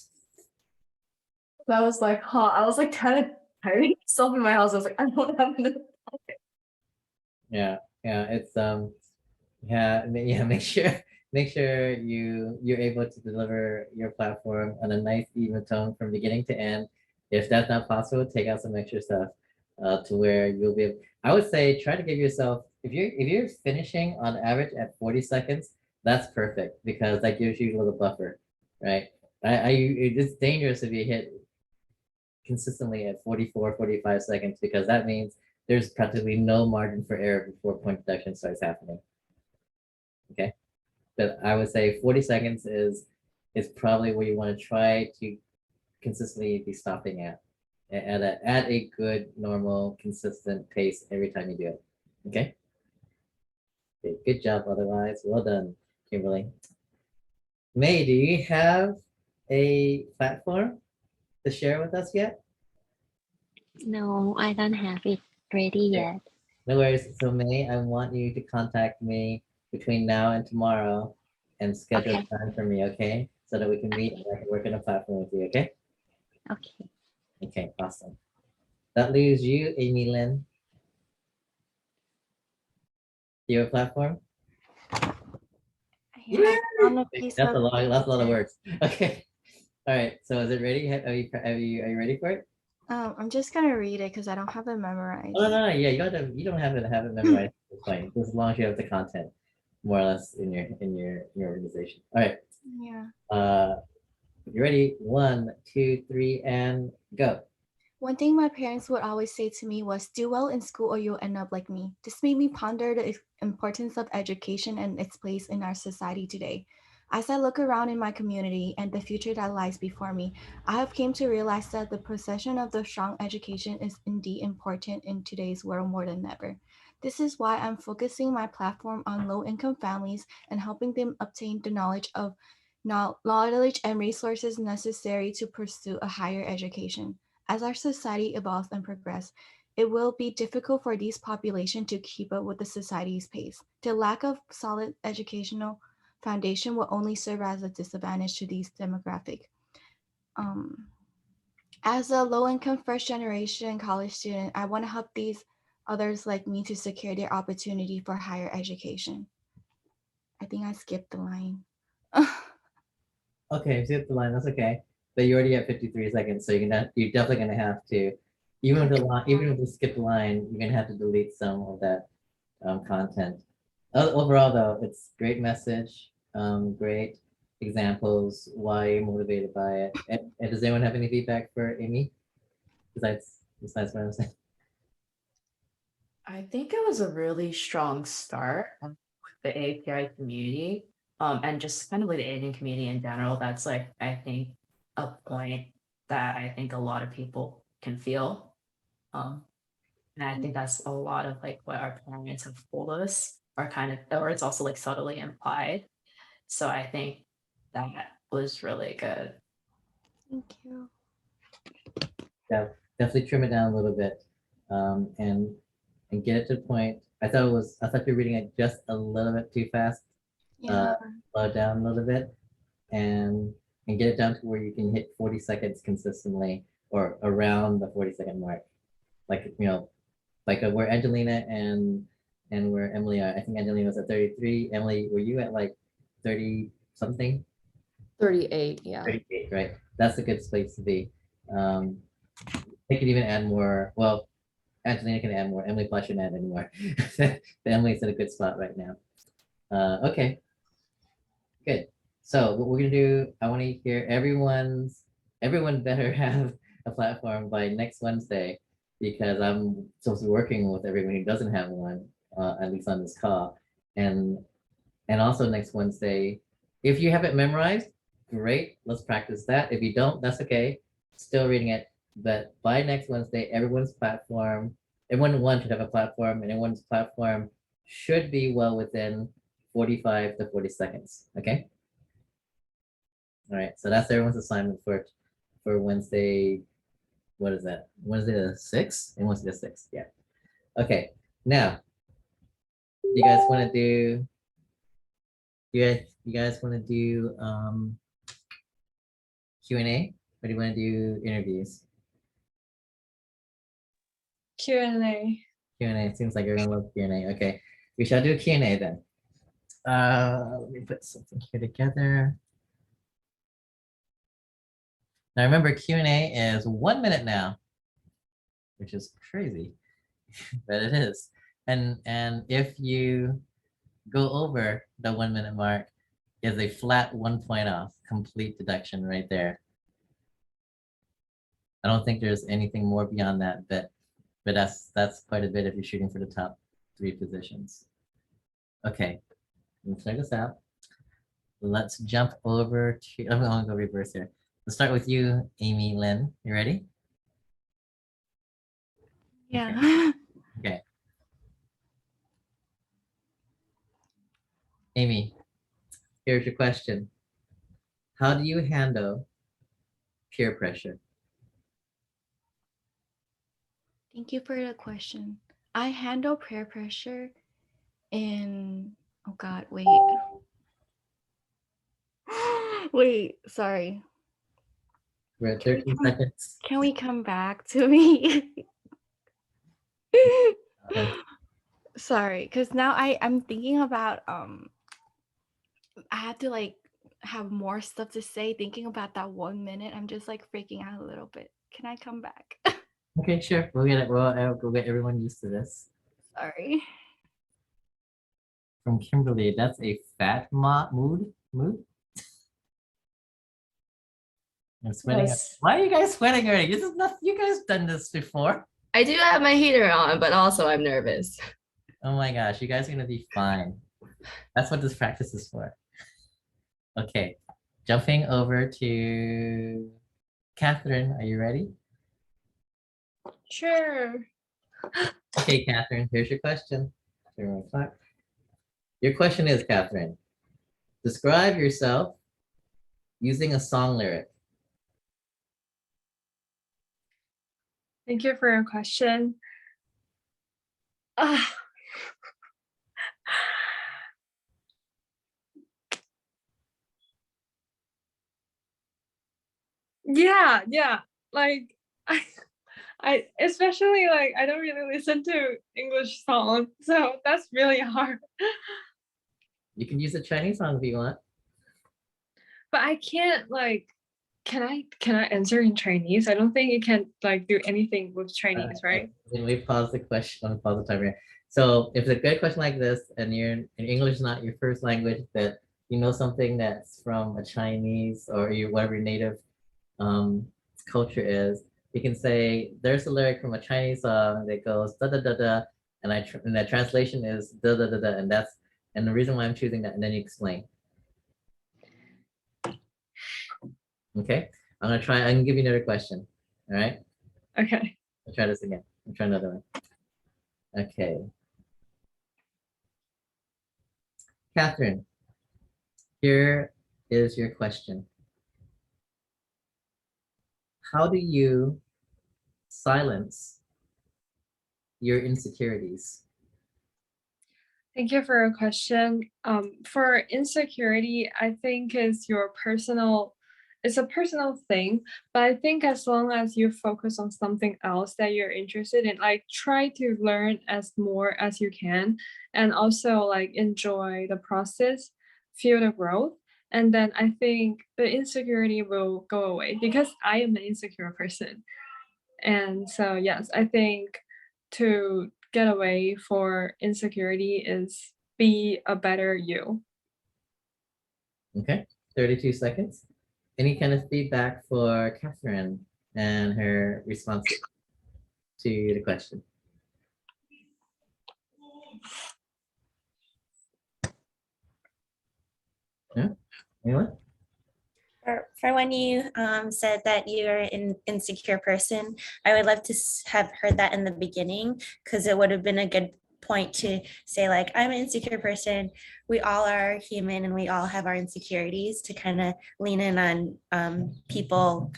That was like, I was like kind of tiring myself in my house. I was like, I don't have enough. Yeah. It's yeah. Make sure you're able to deliver your platform on a nice even tone from beginning to end. If that's not possible, take out some extra stuff to where you'll be able, I would say try to give yourself, if you're finishing on average at 40 seconds, that's perfect, because that gives you a little buffer, right? It's dangerous if you hit consistently at 44, 45 seconds, because that means there's practically no margin for error before point deduction starts happening. Okay, but I would say 40 seconds is probably where you want to try to consistently be stopping at a good, normal, consistent pace every time you do it. Okay. Okay, good job. Otherwise, well done, Kimberly. May, do you have a platform to share with us yet? No, I don't have it ready Okay. yet. No worries. So May, I want you to contact me between now and tomorrow and schedule Okay. time for me, okay? So that we can meet and I can work on a platform with you, okay? Okay. Okay, awesome. That leaves you, Amy Lynn. Do you have a platform? Yeah, on a piece That's of that's a lot of paper. words. Okay. All right. So is it ready? Are you ready for it? I'm just gonna read it because I don't have it memorized. Oh, no. Yeah, you don't have to have it memorized. It's fine. Just as long as you have the content more or less in your organization. All right. Yeah. You ready? 1, 2, 3, and go. One thing my parents would always say to me was, do well in school or you'll end up like me. This made me ponder the importance of education and its place in our society today. As I look around in my community and the future that lies before me, I have came to realize that the possession of the strong education is indeed important in today's world more than ever. This is why I'm focusing my platform on low-income families and helping them obtain the knowledge and resources necessary to pursue a higher education. As our society evolves and progresses, it will be difficult for these populations to keep up with the society's pace. The lack of solid educational foundation will only serve as a disadvantage to these demographic. As a low-income first-generation college student, I want to help these others like me to secure their opportunity for higher education. I think I skipped the line. Okay, skip the line. That's okay. But you already have 53 seconds, so you're definitely gonna have to, even if you skip the line, you're gonna have to delete some of that content. Overall, though, it's great message, great examples, why you're motivated by it. And does anyone have any feedback for Amy? Besides what I'm saying? I think it was a really strong start with the API community, and just kind of like the Asian community in general. That's like, I think, a point that I think a lot of people can feel. And I think that's a lot of like what our parents have told us, or kind of, or it's also like subtly implied. So I think that was really good. Thank you. Yeah, definitely trim it down a little bit, and get it to the point. I thought you were reading it just a little bit too fast. Yeah. Slow it down a little bit, and get it down to where you can hit 40 seconds consistently, or around the 40-second mark. Like like where Angelina and where Emily are. I think Angelina was at 33. Emily, were you at like 30 something? 38, yeah. 38, right? That's a good space to be. They could even add more. Well, Angelina can add more. Emily probably shouldn't add any more. But Emily's in a good spot right now. Okay, good. So what we're gonna do, I want to hear everyone better have a platform by next Wednesday, because I'm supposed to be working with everyone who doesn't have one, at least on this call. And also next Wednesday, if you have it memorized, great, let's practice that. If you don't, that's okay. Still reading it. But by next Wednesday, everyone should have a platform, and everyone's platform should be well within 45 to 40 seconds. Okay. All right. So that's everyone's assignment for Wednesday. What is that? Wednesday the 6th and Wednesday the 6th. Yeah. Okay. Now, you guys want to do? You guys want to do Q&A, or do you want to do interviews? Q&A. Q&A. Seems like everyone loves Q&A. Okay, we shall do Q&A then. Let me put something here together. Now remember, Q&A is 1 minute now, which is crazy, but it is. And if you go over the 1 minute mark, is a flat 1 point off, complete deduction right there. I don't think there's anything more beyond that, but that's quite a bit if you're shooting for the top 3 positions. Okay, let's check this out. Let's jump over to, I'm gonna go reverse here. Let's start with you, Amy Lynn. You ready? Yeah. Okay. Amy, here's your question. How do you handle peer pressure? Thank you for the question. I handle peer pressure in, oh God, wait. Wait, sorry. We're at 13 seconds. Can we come back to me? Okay. Sorry, because now I'm thinking about I have to like have more stuff to say. Thinking about that 1 minute, I'm just like freaking out a little bit. Can I come back? Okay, sure. We'll get it. We'll get everyone used to this. Sorry. From Kimberly, that's a fat mood. I'm sweating. Yes. Why are you guys sweating already? This is not. You guys done this before. I do have my heater on, but also I'm nervous. Oh my gosh, you guys are gonna be fine. That's what this practice is for. Okay, jumping over to Catherine. Are you ready? Sure. Okay, Catherine. Here's your question. Your question is, Catherine, describe yourself using a song lyric. Thank you for your question. Ah. Yeah. Like I especially like I don't really listen to English songs, so that's really hard. You can use a Chinese song if you want. But I can't like can I answer in Chinese? I don't think you can like do anything with Chinese, right? Let me pause the question. Let me pause the timer here. So if it's a good question like this and English is not your first language, that you know something that's from a Chinese or whatever your native culture is, you can say there's a lyric from a Chinese song that goes da da da da, and the translation is da da da da, and the reason why I'm choosing that, and then you explain. Okay, I'm gonna give you another question. All right. Okay. I'll try this again. I'll try another one. Okay. Catherine, here is your question. How do you silence your insecurities? Thank you for your question. For insecurity, I think it's a personal thing, but I think as long as you focus on something else that you're interested in, like try to learn as more as you can, and also like enjoy the process, feel the growth, and then I think the insecurity will go away because I am an insecure person. And so, yes, I think to get away for insecurity is be a better you. Okay, 32 seconds. Any kind of feedback for Catherine and her response to the question? Yeah, anyone? For when you said that you're an insecure person, I would love to have heard that in the beginning, because it would have been a good point to say like, I'm an insecure person. We all are human and we all have our insecurities, to kind of lean in on people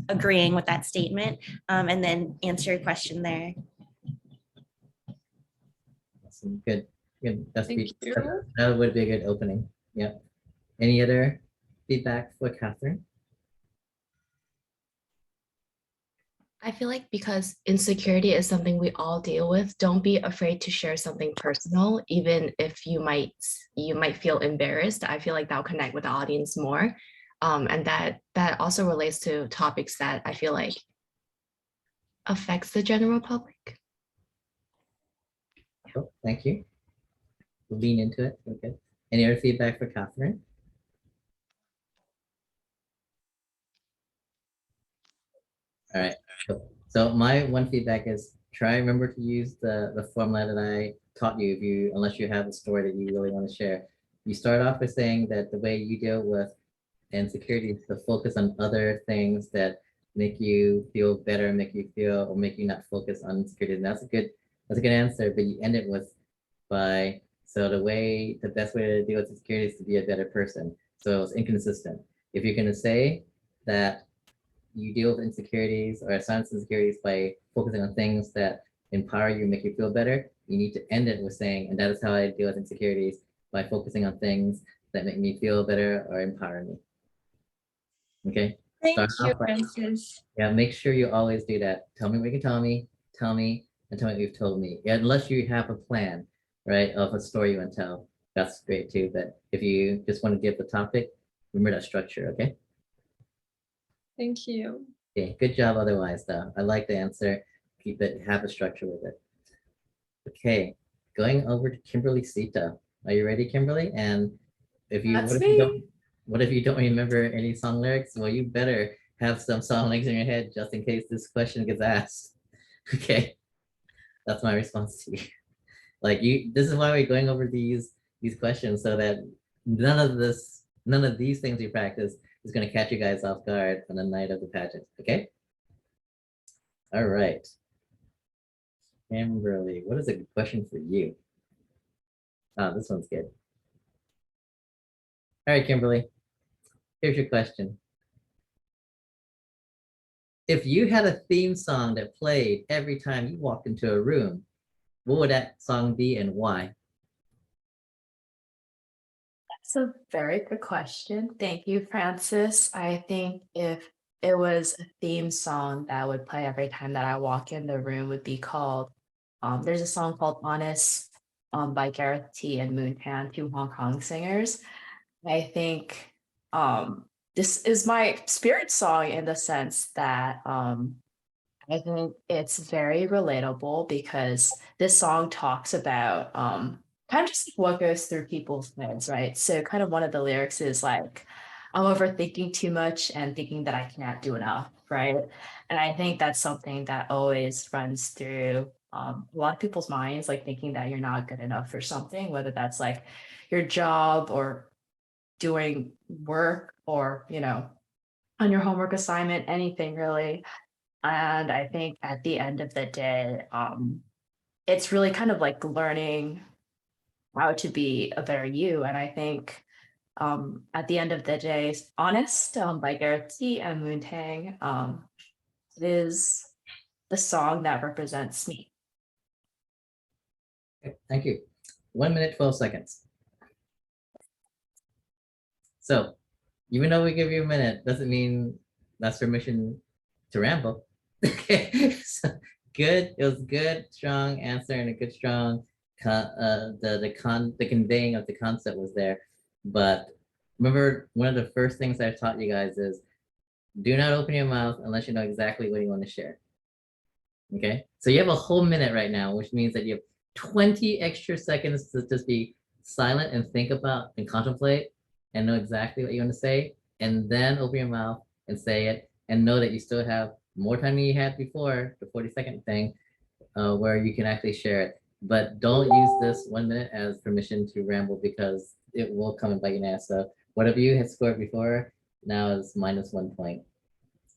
agreeing with that statement, and then answer your question there. Awesome. Good. Thank you. That would be a good opening. Yeah. Any other feedback for Catherine? I feel like because insecurity is something we all deal with, don't be afraid to share something personal, even if you might feel embarrassed. I feel like that'll connect with the audience more. And that also relates to topics that I feel like affects the general public. Cool. Thank you. We'll lean into it. Okay. Any other feedback for Catherine? All right. So my one feedback is try remember to use the formula that I taught you. If you unless you have a story that you really want to share, you start off with saying that the way you deal with insecurity is to focus on other things that make you feel better, make you feel or make you not focus on insecurity. And that's a good answer. But you end it with by so the best way to deal with insecurity is to be a better person. So it's inconsistent. If you're gonna say that you deal with insecurities or silence insecurities by focusing on things that empower you, make you feel better, you need to end it with saying, and that is how I deal with insecurities by focusing on things that make me feel better or empower me. Okay. Thank Start you, off by, Francis. yeah, make sure you always do that. Tell me what you can tell me, and tell me what you've told me. Yeah, unless you have a plan, right, of a story you want to tell, that's great too. But if you just want to give the topic, remember that structure, okay? Thank you. Okay, good job otherwise though. I like the answer. Keep it, have a structure with it. Okay, going over to Kimberly Sita. Are you ready, Kimberly? And if you, That's what if you don't, me. what if you don't remember any song lyrics? Well, you better have some song lyrics in your head just in case this question gets asked. Okay, that's my response to you. Like this is why we're going over these questions so that none of these things we practice is going to catch you guys off guard on the night of the pageant. Okay. All right. Kimberly, what is a good question for you? Oh, this one's good. All right, Kimberly, here's your question. If you had a theme song that played every time you walked into a room, what would that song be and why? That's a very good question. Thank you, Francis. I think if it was a theme song that would play every time that I walk in the room would be called, there's a song called Honest by Gareth T and Moon Pan, two Hong Kong singers. I think this is my spirit song in the sense that I think it's very relatable because this song talks about kind of just what goes through people's heads, right? So kind of one of the lyrics is like, I'm overthinking too much and thinking that I can't do enough, right? And I think that's something that always runs through a lot of people's minds, like thinking that you're not good enough for something, whether that's like your job or doing work or, on your homework assignment, anything really. And I think at the end of the day, it's really kind of like learning how to be a better you. And I think at the end of the day, Honest by Gareth T and Moon Tang is the song that represents me. Okay, thank you. 1 minute, 12 seconds. So even though we give you a minute, doesn't mean that's permission to ramble. Okay, so good. It was good, strong answer and a good, strong the conveying of the concept was there. But remember, one of the first things I taught you guys is do not open your mouth unless you know exactly what you want to share. Okay, so you have a whole minute right now, which means that you have 20 extra seconds to just be silent and think about and contemplate and know exactly what you want to say, and then open your mouth and say it, and know that you still have more time than you had before, the 40-second thing, where you can actually share it. But don't use this 1 minute as permission to ramble because it will come and bite you in the ass. So whatever you had scored before now is -1 point.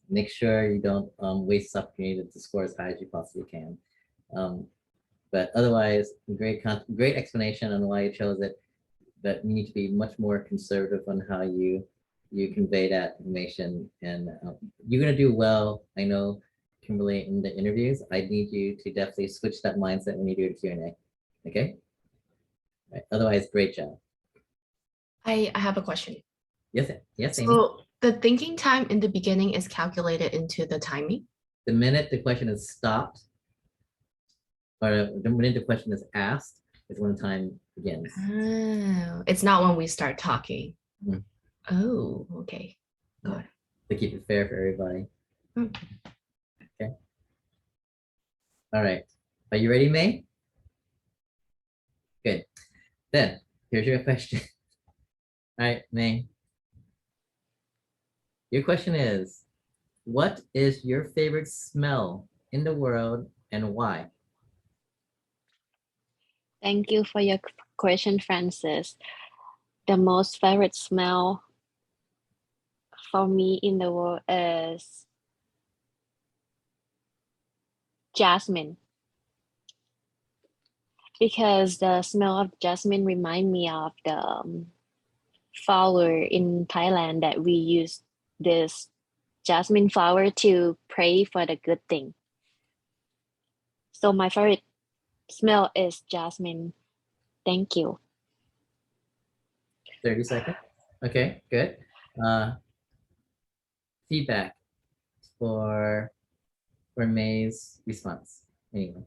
Make sure you don't waste this opportunity to score as high as you possibly can. But otherwise, great explanation on why you chose it. But you need to be much more conservative on how you convey that information. And you're gonna do well. I know, Kimberly, in the interviews. I need you to definitely switch that mindset when you do the Q&A. Okay. Right. Otherwise, great job. I have a question. Yes. Yes, Amy. So the thinking time in the beginning is calculated into the timing? The minute the question is stopped, or the minute the question is asked, is when time begins. Oh, it's not when we start talking. Mm. Oh, okay. Got it. To keep it fair for everybody. Mm. Okay. All right. Are you ready, May? Good. Then here's your question. All right, May. Your question is, What is your favorite smell in the world and why? Thank you for your question, Francis. The most favorite smell for me in the world is jasmine, because the smell of jasmine remind me of the flower in Thailand that we use this jasmine flower to pray for the good thing. So my favorite smell is jasmine. Thank you. 30 seconds. Okay, good. Feedback for May's response. Anyway.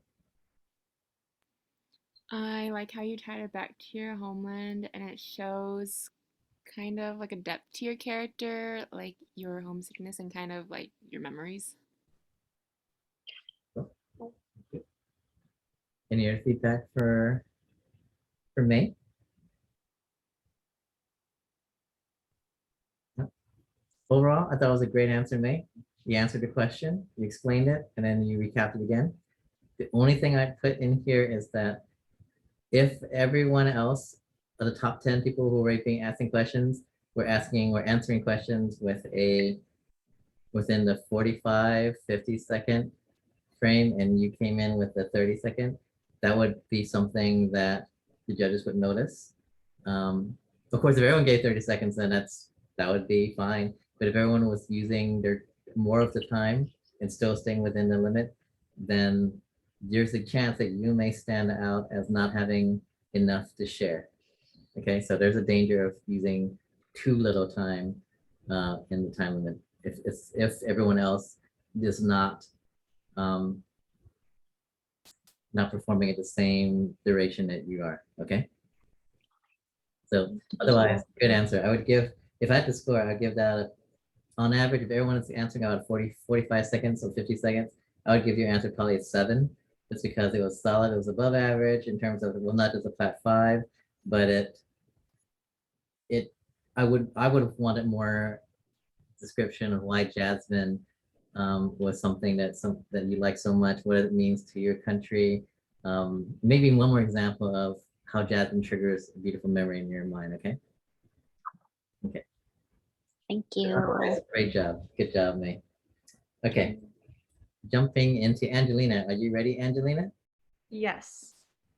I like how you tied it back to your homeland and it shows kind of like a depth to your character, like your homesickness and kind of like your memories. Any other feedback for May? No? Overall, I thought it was a great answer, May. You answered the question, you explained it, and then you recapped it again. The only thing I put in here is that if everyone else, of the top 10 people who were asking questions, were answering questions within the 45, 50-second frame, and you came in with the 30-second, that would be something that the judges would notice. Of course, if everyone gave 30 seconds, then that would be fine. But if everyone was using their more of the time and still staying within the limit, then there's a chance that you may stand out as not having enough to share. Okay, so there's a danger of using too little time in the time limit if everyone else is not performing at the same duration that you are. Okay. So otherwise, good answer. I would give, if I had to score, I'd give that on average, if everyone is answering about 45 seconds or 50 seconds, I would give your answer probably a 7, just because it was solid. It was above average in terms of, well, not just a flat 5, but I would have wanted more description of why jasmine was something that you like so much, what it means to your country. Maybe one more example of how jasmine triggers a beautiful memory in your mind. Okay. Okay. Thank you. Great job. Good job, May. Okay. Jumping into Angelina. Are you ready, Angelina? Yes.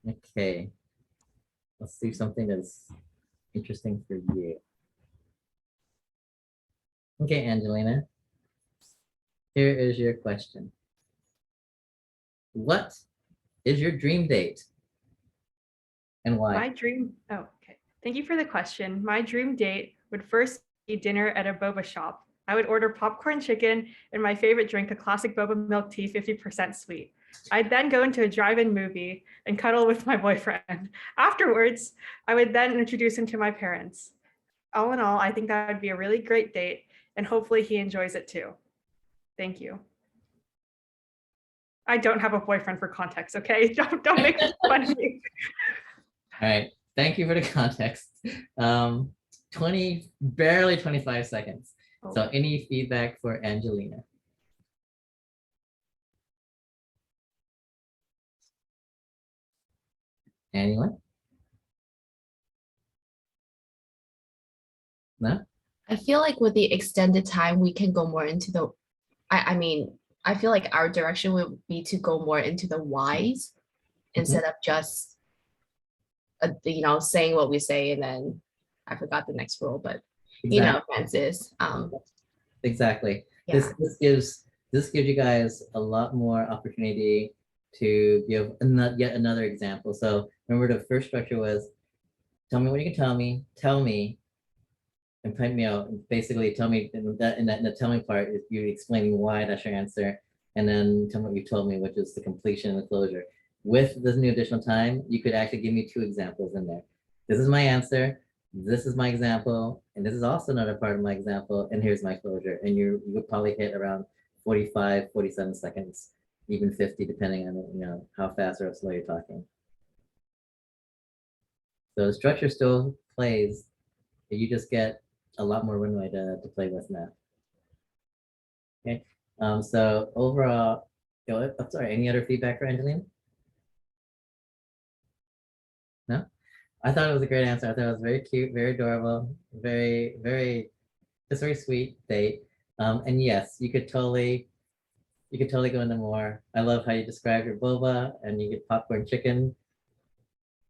Okay. Let's do something that's interesting for you. Okay, Angelina. Here is your question. What is your dream date and why? My dream, oh, okay. Thank you for the question. My dream date would first be dinner at a boba shop. I would order popcorn chicken and my favorite drink, a classic boba milk tea, 50% sweet. I'd then go into a drive-in movie and cuddle with my boyfriend. Afterwards, I would then introduce him to my parents. All in all, I think that would be a really great date and hopefully he enjoys it too. Thank you. I don't have a boyfriend for context, okay? Don't make fun of me. All right, thank you for the context. 20, barely 25 seconds. Oh. So any feedback for Angelina? Anyone? No? I feel like with the extended time, we can go more into the, I mean, I feel like our direction would be to go more into the whys instead of just, saying what we say and then I forgot the next rule, but Francis. Exactly. Yeah. This gives you guys a lot more opportunity to give yet another example. So remember, the first structure was tell me what you can tell me, and point me out. Basically, tell me in the telling part is you explaining why that's your answer, and then tell me what you told me, which is the completion and the closure. With this new additional time, you could actually give me 2 examples in there. This is my answer. This is my example, and this is also another part of my example, and here's my closure. And you would probably hit around 45, 47 seconds, even 50, depending on how fast or slow you're talking. So the structure still plays, but you just get a lot more runway to play with now. Okay, So overall, I'm sorry, any other feedback for Angelina? No? I thought it was a great answer. I thought it was very cute, very adorable, just very sweet date. And yes, you could totally go into more. I love how you described your boba and you get popcorn chicken.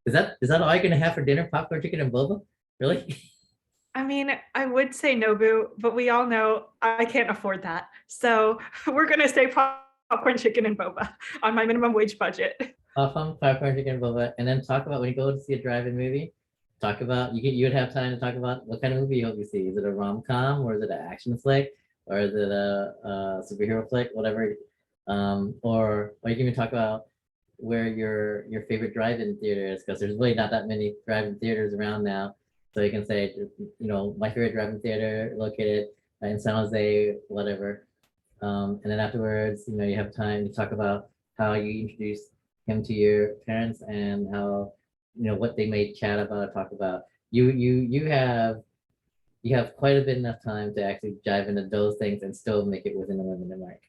Is that all you're gonna have for dinner? Popcorn chicken and boba? Really? I mean, I would say Nobu, but we all know I can't afford that. So we're gonna say popcorn chicken and boba on my minimum wage budget. Awesome, popcorn chicken and boba, and then talk about when you go to see a drive-in movie. Talk about you would have time to talk about what kind of movie you hope you see. Is it a rom-com or is it an action flick or is it a superhero flick, whatever? Or you can even talk about where your favorite drive-in theater is because there's really not that many drive-in theaters around now. So you can say, my favorite drive-in theater located in San Jose, whatever. And then afterwards, you have time to talk about how you introduce him to your parents and how, what they may chat about or talk about. You have quite a bit enough time to actually dive into those things and still make it within the 1 minute mark.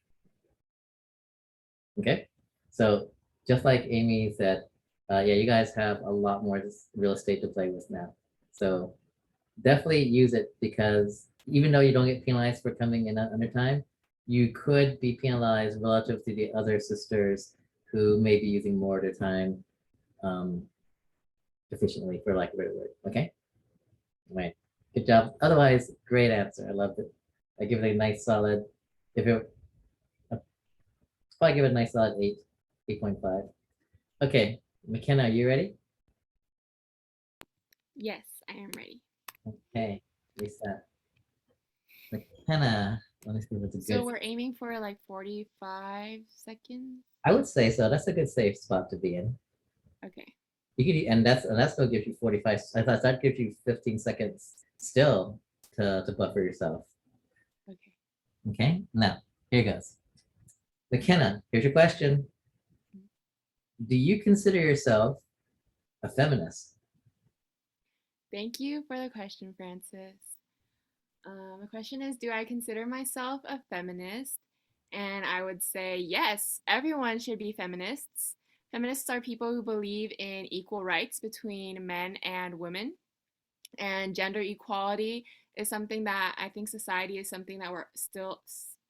Okay, so just like Amy said, yeah, you guys have a lot more real estate to play with now. So definitely use it because even though you don't get penalized for coming in under time, you could be penalized relative to the other sisters who may be using more of their time efficiently, for lack of a better word. Okay, all right, good job. Otherwise, great answer. I loved it. I give it a nice solid. Probably give it a nice solid 8.5. Okay, McKenna, are you ready? Yes, I am ready. Okay, reset. McKenna, let me see if it's a good. So we're aiming for like 45 seconds. I would say so. That's a good safe spot to be in. Okay. You could, and that's what gives you 45. I thought that gives you 15 seconds still to buffer yourself. Okay. Okay, now here goes. McKenna, here's your question. Do you consider yourself a feminist? Thank you for the question, Francis. The question is, do I consider myself a feminist? And I would say yes, everyone should be feminists. Feminists are people who believe in equal rights between men and women. And gender equality is something that I think society is something that we're still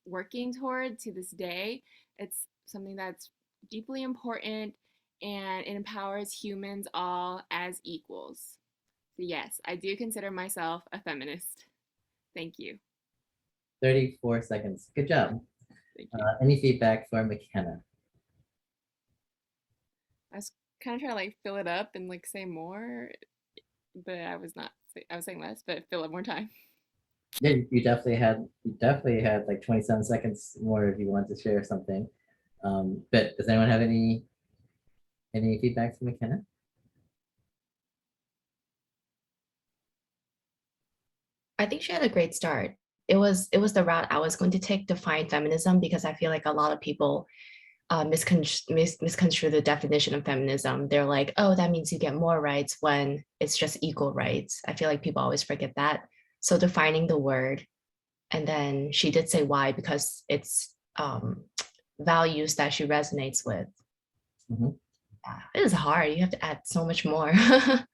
working toward to this day. It's something that's deeply important and it empowers humans all as equals. So yes, I do consider myself a feminist. Thank you. 34 seconds. Good job. Thank you. Any feedback for McKenna? I was kind of trying to like fill it up and like say more, but I was not. I was saying less, but fill up more time. Yeah, you definitely had like 27 seconds more if you want to share something. But does anyone have any feedback from McKenna? I think she had a great start. It was the route I was going to take to find feminism because I feel like a lot of people misconstrue the definition of feminism. They're like, oh, that means you get more rights when it's just equal rights. I feel like people always forget that. So defining the word, and then she did say why, because it's values that she resonates with. Mhm. It is hard. You have to add so much more. Yeah.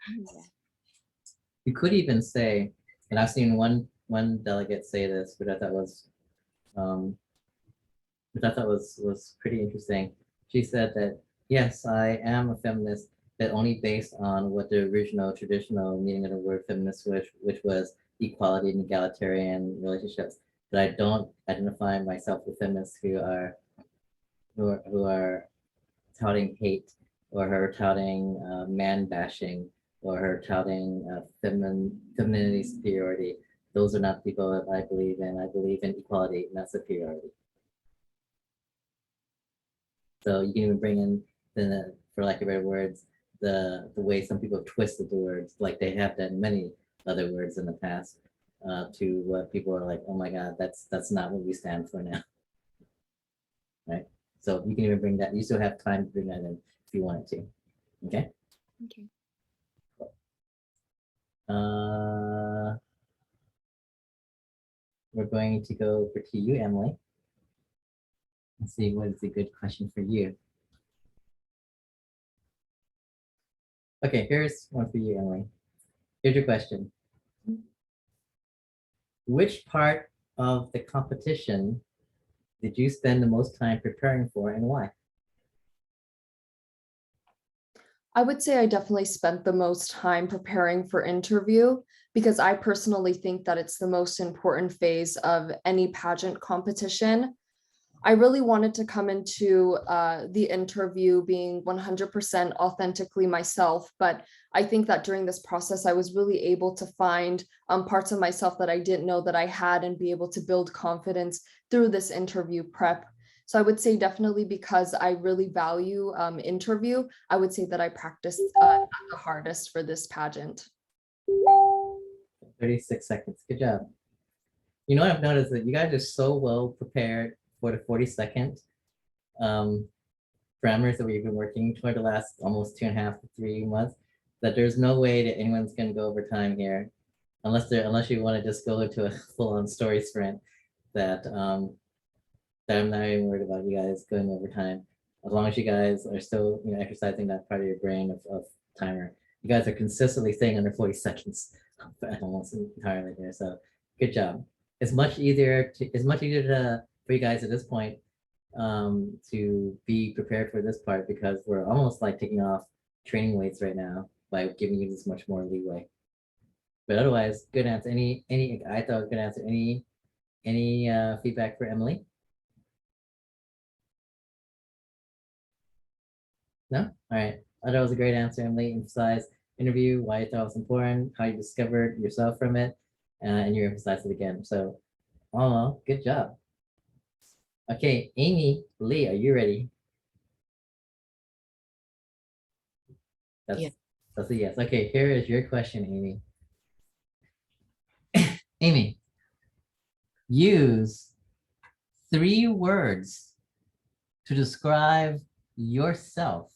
You could even say, and I've seen one delegate say this, which I thought was pretty interesting. She said that yes, I am a feminist, but only based on what the original traditional meaning of the word feminist, which was equality and egalitarian relationships. But I don't identify myself with feminists who are touting hate or who are touting man bashing or who are touting femininity superiority. Those are not people that I believe in. I believe in equality, not superiority. So you can even bring in for lack of better words, the way some people have twisted the words, like they have done many other words in the past, to what people are like, oh my God, that's not what we stand for now. Right? So you can even bring that, you still have time to bring that in if you wanted to. Okay. Okay. We're going to go over to you, Emily. Let's see what is a good question for you. Okay, here's one for you, Emily. Here's your question. Which part of the competition did you spend the most time preparing for and why? I would say I definitely spent the most time preparing for interview because I personally think that it's the most important phase of any pageant competition. I really wanted to come into the interview being 100% authentically myself, but I think that during this process, I was really able to find parts of myself that I didn't know that I had and be able to build confidence through this interview prep. So I would say definitely because I really value interview, I would say that I practiced the hardest for this pageant. 36 seconds, good job. You know what I've noticed that you guys are so well prepared for the 40-second parameters that we've been working toward the last almost 2.5 to 3 months, that there's no way that anyone's gonna go over time here, unless you want to just go into a full-on story sprint. That I'm not even worried about you guys going over time, as long as you guys are still exercising that part of your brain of timer. You guys are consistently staying under 40 seconds almost entirely here. So good job. It's much easier for you guys at this point to be prepared for this part because we're almost like taking off training weights right now by giving you this much more leeway. But otherwise, good answer. I thought it was good answer. Any feedback for Emily? No? All right. I thought it was a great answer, Emily. Emphasize interview, why you thought it was important, how you discovered yourself from it, and you emphasized it again. So, all in all, good job. Okay, Amy Lee, are you ready? Yeah. That's a yes. Okay, here is your question, Amy. Amy, use 3 words to describe yourself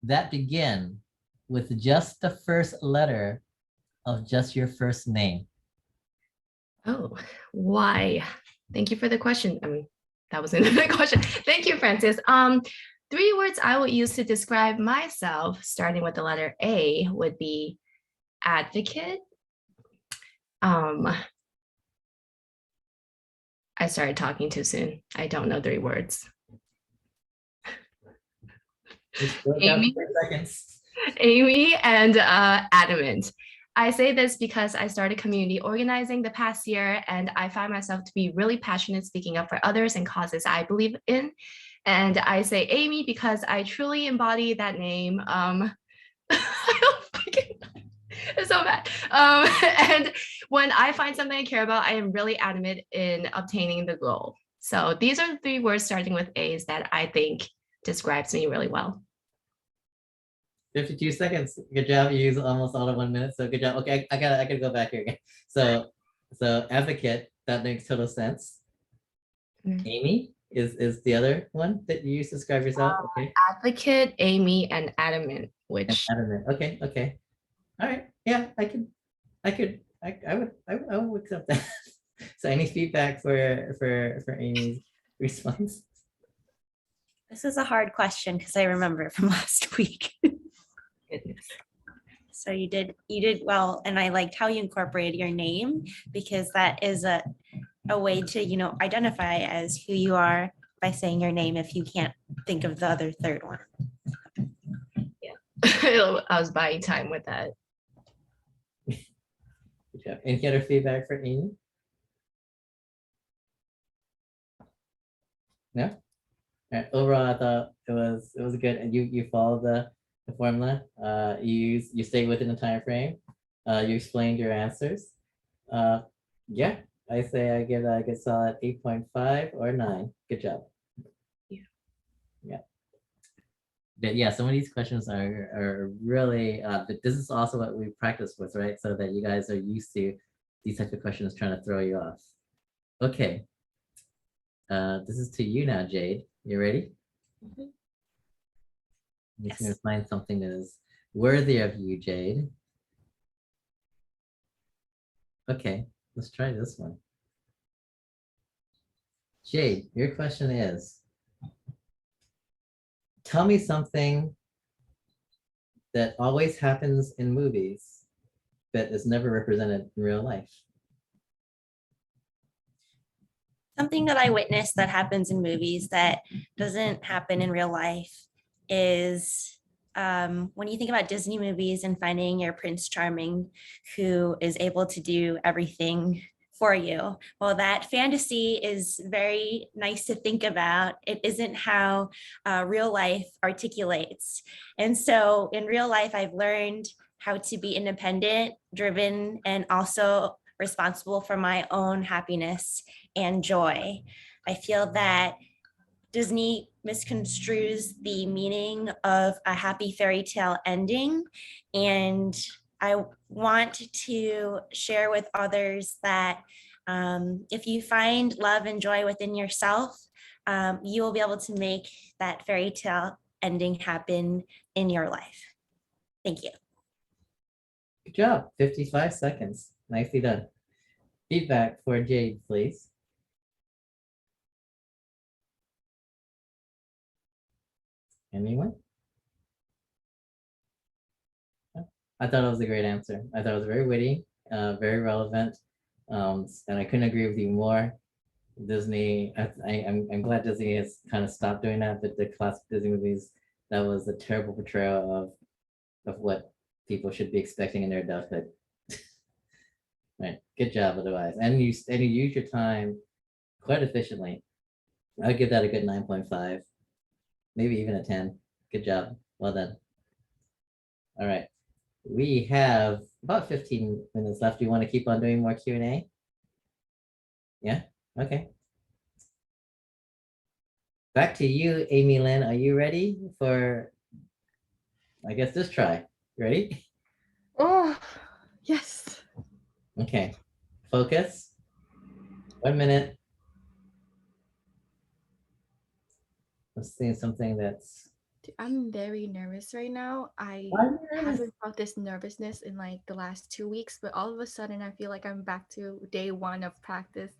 that begin with just the first letter of just your first name. Oh, why? Thank you for the question. I mean, that was another question. Thank you, Francis. 3 words I would use to describe myself, starting with the letter A, would be advocate. I started talking too soon. I don't know 3 words. Amy, Amy and adamant. I say this because I started community organizing the past year, and I find myself to be really passionate speaking up for others and causes I believe in. And I say Amy because I truly embody that name. It's so bad. And when I find something I care about, I am really adamant in obtaining the goal. So these are the 3 words starting with A's that I think describes me really well. 52 seconds. Good job. You used almost all of 1 minute. So good job. Okay, I gotta go back here again. So advocate, that makes total sense. Amy is the other one that you use to describe yourself. Okay. Advocate, Amy, and adamant, which adamant. Okay. All right. Yeah, I would accept that. So any feedback for Amy's response? This is a hard question because I remember from last week. Goodness. So you did well, and I liked how you incorporated your name because that is a way to identify as who you are by saying your name if you can't think of the other third one. Yeah, I was buying time with that. Good job. Any other feedback for Amy? No. All right. Overall, I thought it was good, and you followed the formula. You stayed within the time frame. You explained your answers. Yeah, I say I give that a good solid 8.5 or 9. Good job. Yeah. But yeah, some of these questions are really. But this is also what we practice with, right? So that you guys are used to these types of questions trying to throw you off. Okay. This is to you now, Jade. You ready? Mm-hmm. I'm just gonna find something that is worthy of you, Jade. Okay, let's try this one. Jade, your question is, tell me something that always happens in movies that is never represented in real life. Something that I witnessed that happens in movies that doesn't happen in real life is when you think about Disney movies and finding your Prince Charming who is able to do everything for you. Well, that fantasy is very nice to think about. It isn't how real life articulates. And so in real life, I've learned how to be independent, driven, and also responsible for my own happiness and joy. I feel that Disney misconstrues the meaning of a happy fairy tale ending. And I want to share with others that if you find love and joy within yourself, you will be able to make that fairy tale ending happen in your life. Thank you. Good job, 55 seconds. Nicely done. Feedback for Jade, please. Anyone? I thought it was a great answer. I thought it was very witty, very relevant, and I couldn't agree with you more. Disney, I'm glad Disney has kind of stopped doing that, but the classic Disney movies, that was a terrible portrayal of what people should be expecting in their adulthood. Right, good job otherwise. And you use your time quite efficiently. I'd give that a good 9.5, maybe even a 10. Good job, well done. All right, we have about 15 minutes left. Do you want to keep on doing more Q&A? Yeah, okay. Back to you, Amy Lynn. Are you ready for, I guess, this try? Ready? Oh, yes. Okay, focus. 1 minute. Let's see something that's. I'm very nervous right now. I Why are you nervous? haven't felt this nervousness in like the last 2 weeks, but all of a sudden I feel like I'm back to day 1 of practice.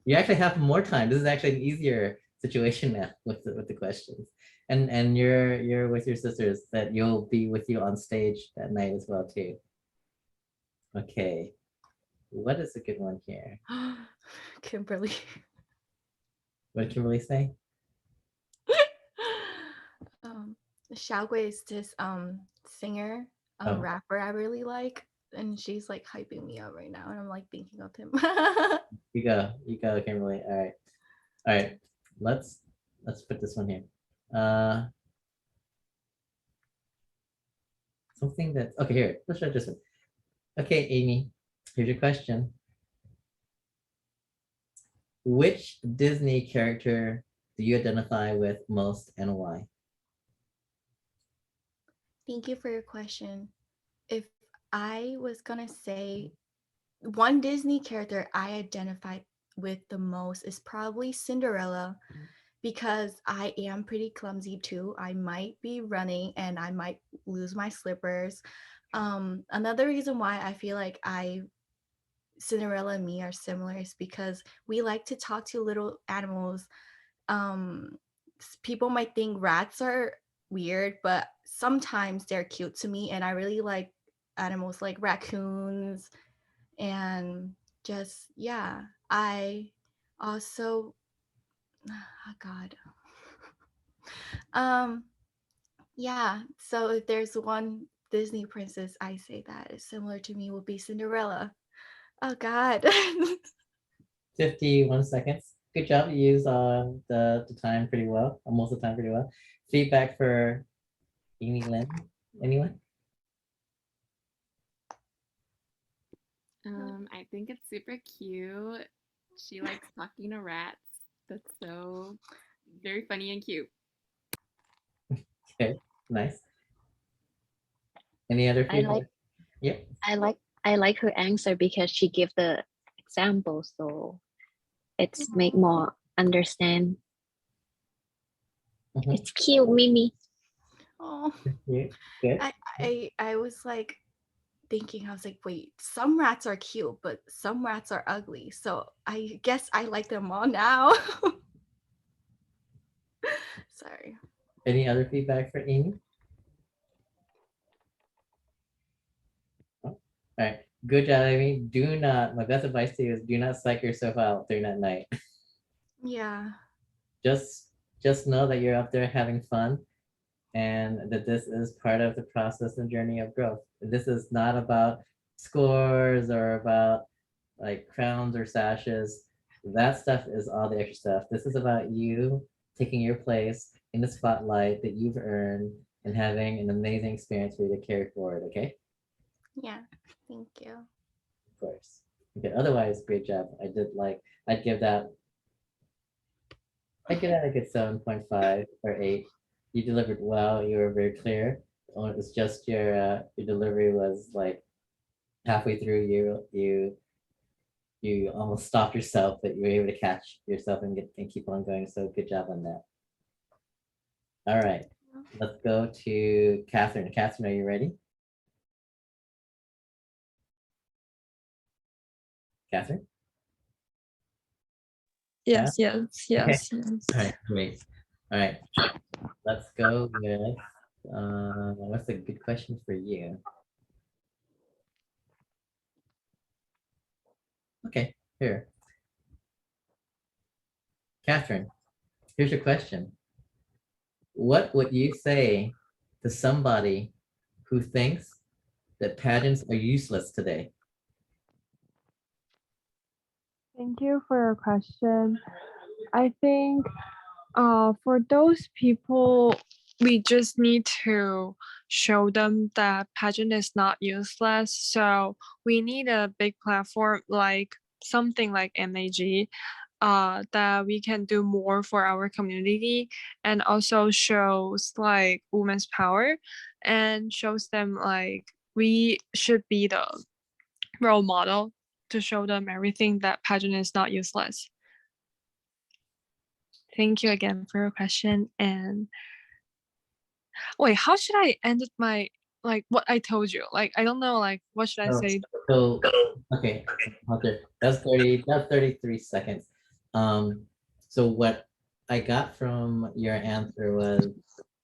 You actually have more time. This is actually an easier situation now with the questions. And you're with your sisters that you'll be with you on stage that night as well too. Okay. What is a good one here? Kimberly. What did Kimberly say? Xiaogui is this singer, Oh. rapper I really like, and she's like hyping me up right now, and I'm like thinking of him. You go, Kimberly. All right. Let's put this one here. Something that's okay here. Let's try this one. Okay, Amy, here's your question. Which Disney character do you identify with most and why? Thank you for your question. If I was gonna say one Disney character I identify with the most is probably Cinderella, because I am pretty clumsy too. I might be running and I might lose my slippers. Another reason why I feel like Cinderella and me are similar is because we like to talk to little animals. People might think rats are weird, but sometimes they're cute to me, and I really like animals like raccoons and just yeah. I also oh god. Yeah, so if there's one Disney princess I say that is similar to me would be Cinderella. Oh god. 51 seconds. Good job. You use the time pretty well, almost the time pretty well. Feedback for Amy Lynn. Anyone? I think it's super cute. She likes talking to rats. That's so very funny and cute. Okay, nice. Any other I feedback? like Yeah. I like her answer because she give the example, so it's make more understand. Mhm. It's cute, Mimi. Oh, Yeah. Good. I was like thinking, I was like, wait, some rats are cute, but some rats are ugly. So I guess I like them all now. Sorry. Any other feedback for Amy? All right, good job, Amy. Do not, my best advice to you is do not psych yourself out during that night. Yeah. Just know that you're out there having fun and that this is part of the process and journey of growth. This is not about scores or about like crowns or sashes. That stuff is all the extra stuff. This is about you taking your place in the spotlight that you've earned and having an amazing experience for you to carry forward, okay? Yeah. Thank you. Of course. Okay, otherwise, great job. I'd give that a good 7.5 or 8. You delivered well, you were very clear. It's just your delivery was like halfway through you almost stopped yourself, but you were able to catch yourself and keep on going. So good job on that. All right, let's go to Catherine. Catherine, are you ready? Catherine? Yes, yes, Okay. yes, yes. All right, great. All right, let's go with what's a good question for you? Okay, here. Catherine, here's your question. What would you say to somebody who thinks that pageants are useless today? Thank you for your question. I think for those people, we just need to show them that pageant is not useless. So we need a big platform like something like MAG that we can do more for our community and also shows like women's power and shows them like we should be the role model to show them everything that pageant is not useless. Thank you again for your question. And wait, how should I end my like what I told you? Like I don't know, like what should I say? So okay, that's 33 seconds. So what I got from your answer was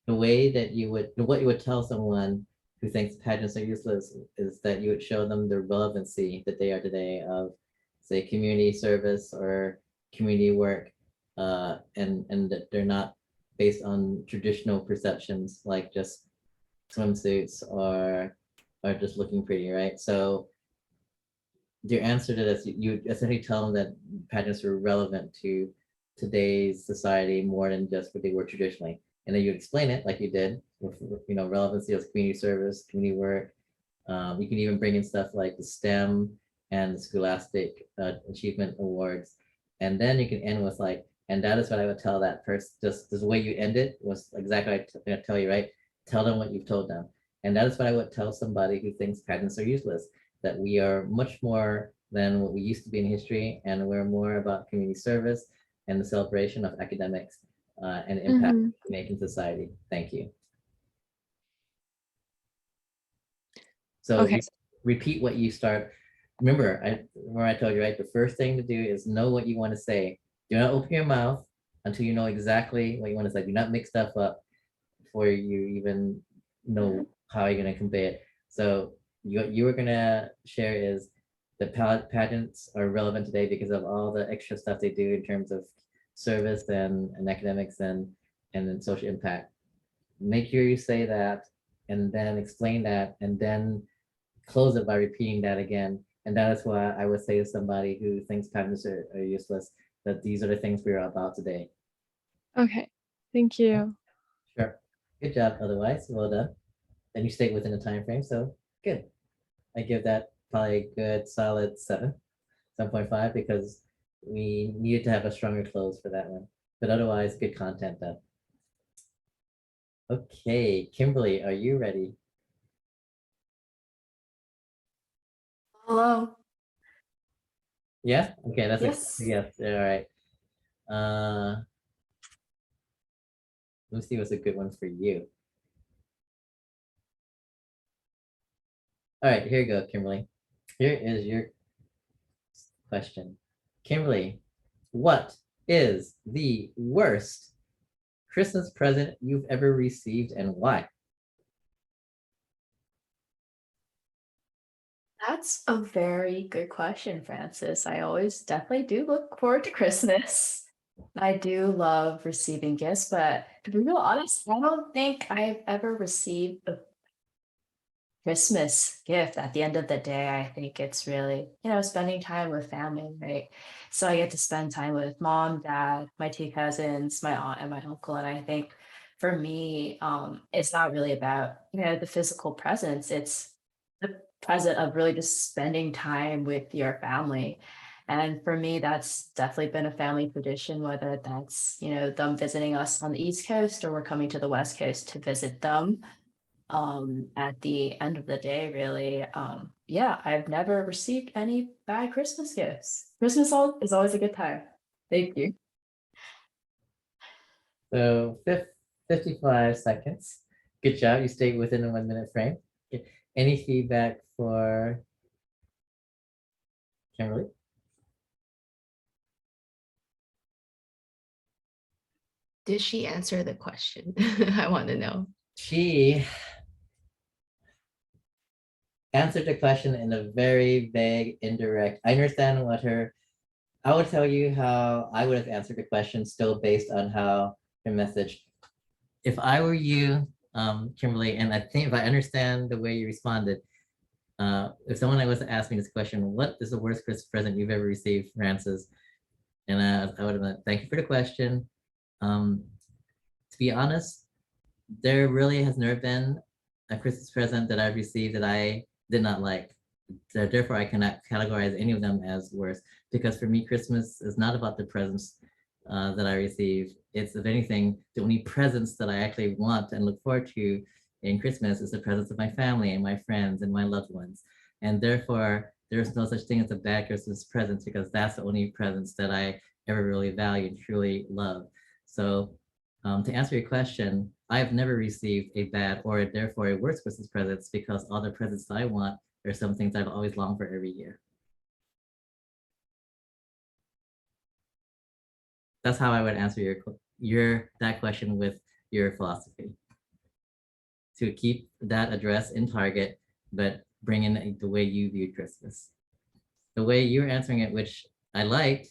the way that what you would tell someone who thinks pageants are useless is that you would show them the relevancy that they are today of, say, community service or community work, and that they're not based on traditional perceptions like just swimsuits or just looking pretty, right? So your answer to this, you essentially tell them that pageants are relevant to today's society more than just what they were traditionally. And then you explain it like you did with, relevancy of community service, community work. You can even bring in stuff like the STEM and the Scholastic Achievement Awards. And then you can end with like, and that is what I would tell that person. Just the way you end it was exactly what I tell you, right? Tell them what you've told them. And that is what I would tell somebody who thinks pageants are useless, that we are much more than what we used to be in history, and we're more about community service and the celebration of academics and impact we make in society. Thank you. So Okay. repeat what you start. Remember, I told you, right? The first thing to do is know what you want to say. Do not open your mouth until you know exactly what you want to say. Do not make stuff up before you even know how you're going to convey it. So you were going to share is the pageants are relevant today because of all the extra stuff they do in terms of service and academics and then social impact. Make sure you say that and then explain that and then close it by repeating that again. And that is why I would say to somebody who thinks pageants are useless, that these are the things we're about today. Okay. Thank you. Sure. Good job. Otherwise, well done. And you stayed within the time frame, so good. I give that probably a good solid 7.5, because we needed to have a stronger close for that one. But otherwise, good content though. Okay, Kimberly, are you ready? Hello. Yeah. Okay, that's Yes. yes. All right. Let me see what's a good one for you. All right, here you go, Kimberly. Here is your question. Kimberly, what is the worst Christmas present you've ever received and why? That's a very good question, Francis. I always definitely do look forward to Christmas. I do love receiving gifts, but to be real honest, I don't think I've ever received a Christmas gift. At the end of the day, I think it's really, spending time with family, right? So I get to spend time with mom, dad, my two cousins, my aunt, and my uncle. And I think for me, it's not really about, the physical presence. It's the present of really just spending time with your family. And for me, that's definitely been a family tradition, whether that's, them visiting us on the East Coast or we're coming to the West Coast to visit them. At the end of the day, really, yeah, I've never received any bad Christmas gifts. Is always a good time. Thank you. So 55 seconds. Good job. You stayed within a 1 minute frame. Okay. Any feedback for Kimberly? Did she answer the question? I want to know. She answered the question in a very vague, indirect. I understand I would tell you how I would have answered the question still based on how your message. If I were you, Kimberly, and I think if I understand the way you responded, if someone was to ask me this question, what is the worst Christmas present you've ever received, Francis? And I would have been, thank you for the question. To be honest, there really has never been a Christmas present that I've received that I did not like. So therefore, I cannot categorize any of them as worse, because for me, Christmas is not about the presents that I receive. It's, if anything, the only presents that I actually want and look forward to in Christmas is the presence of my family and my friends and my loved ones. And therefore, there's no such thing as a bad Christmas present, because that's the only presents that I ever really value and truly love. So to answer your question, I've never received a bad or therefore a worse Christmas presents, because all the presents that I want are some things I've always longed for every year. That's how I would answer that question with your philosophy. To keep that address in target, but bring in the way you view Christmas. The way you're answering it, which I liked,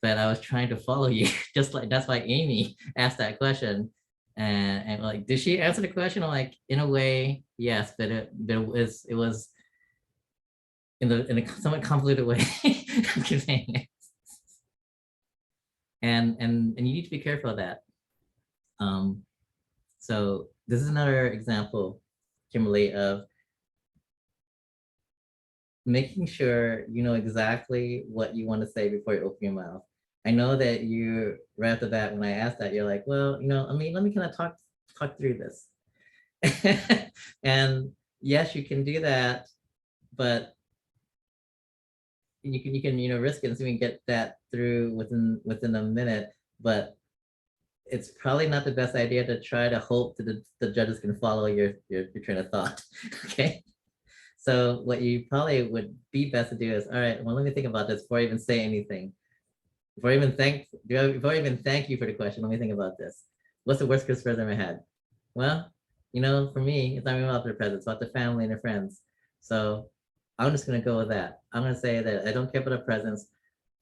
but I was trying to follow you, just like that's why Amy asked that question. And like, did she answer the question? I'm like, in a way, yes, but it was in a somewhat convoluted way. And you need to be careful of that. So this is another example, Kimberly, of making sure you know exactly what you want to say before you open your mouth. I know that you right off the bat, when I asked that, you're like, well, let me kind of talk through this. And yes, you can do that, but you can risk it, so we can get that through within a minute. But it's probably not the best idea to try to hope that the judges can follow your train of thought. Okay. So what you probably would be best to do is, all right, well, let me think about this before I even say anything. Before I even thank you for the question, let me think about this. What's the worst Christmas present I had? Well, for me, it's not even about the presents, it's about the family and the friends. So I'm just gonna go with that. I'm gonna say that I don't care about the presents,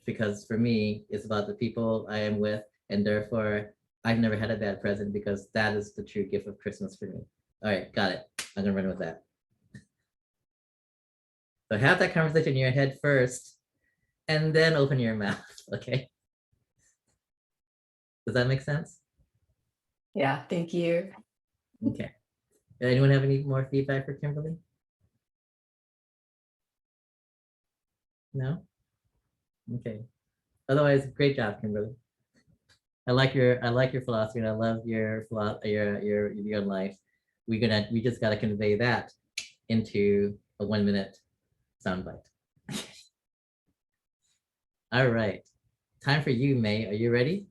because for me, it's about the people I am with, and therefore I've never had a bad present, because that is the true gift of Christmas for me. All right, got it. I'm gonna run with that. So have that conversation in your head first, and then open your mouth, okay? Does that make sense? Yeah, thank you. Okay. Anyone have any more feedback for Kimberly? No? Okay. Otherwise, great job, Kimberly. I like your philosophy, and I love your view on life. We just gotta convey that into a 1 minute soundbite. All right. Time for you, May. Are you ready?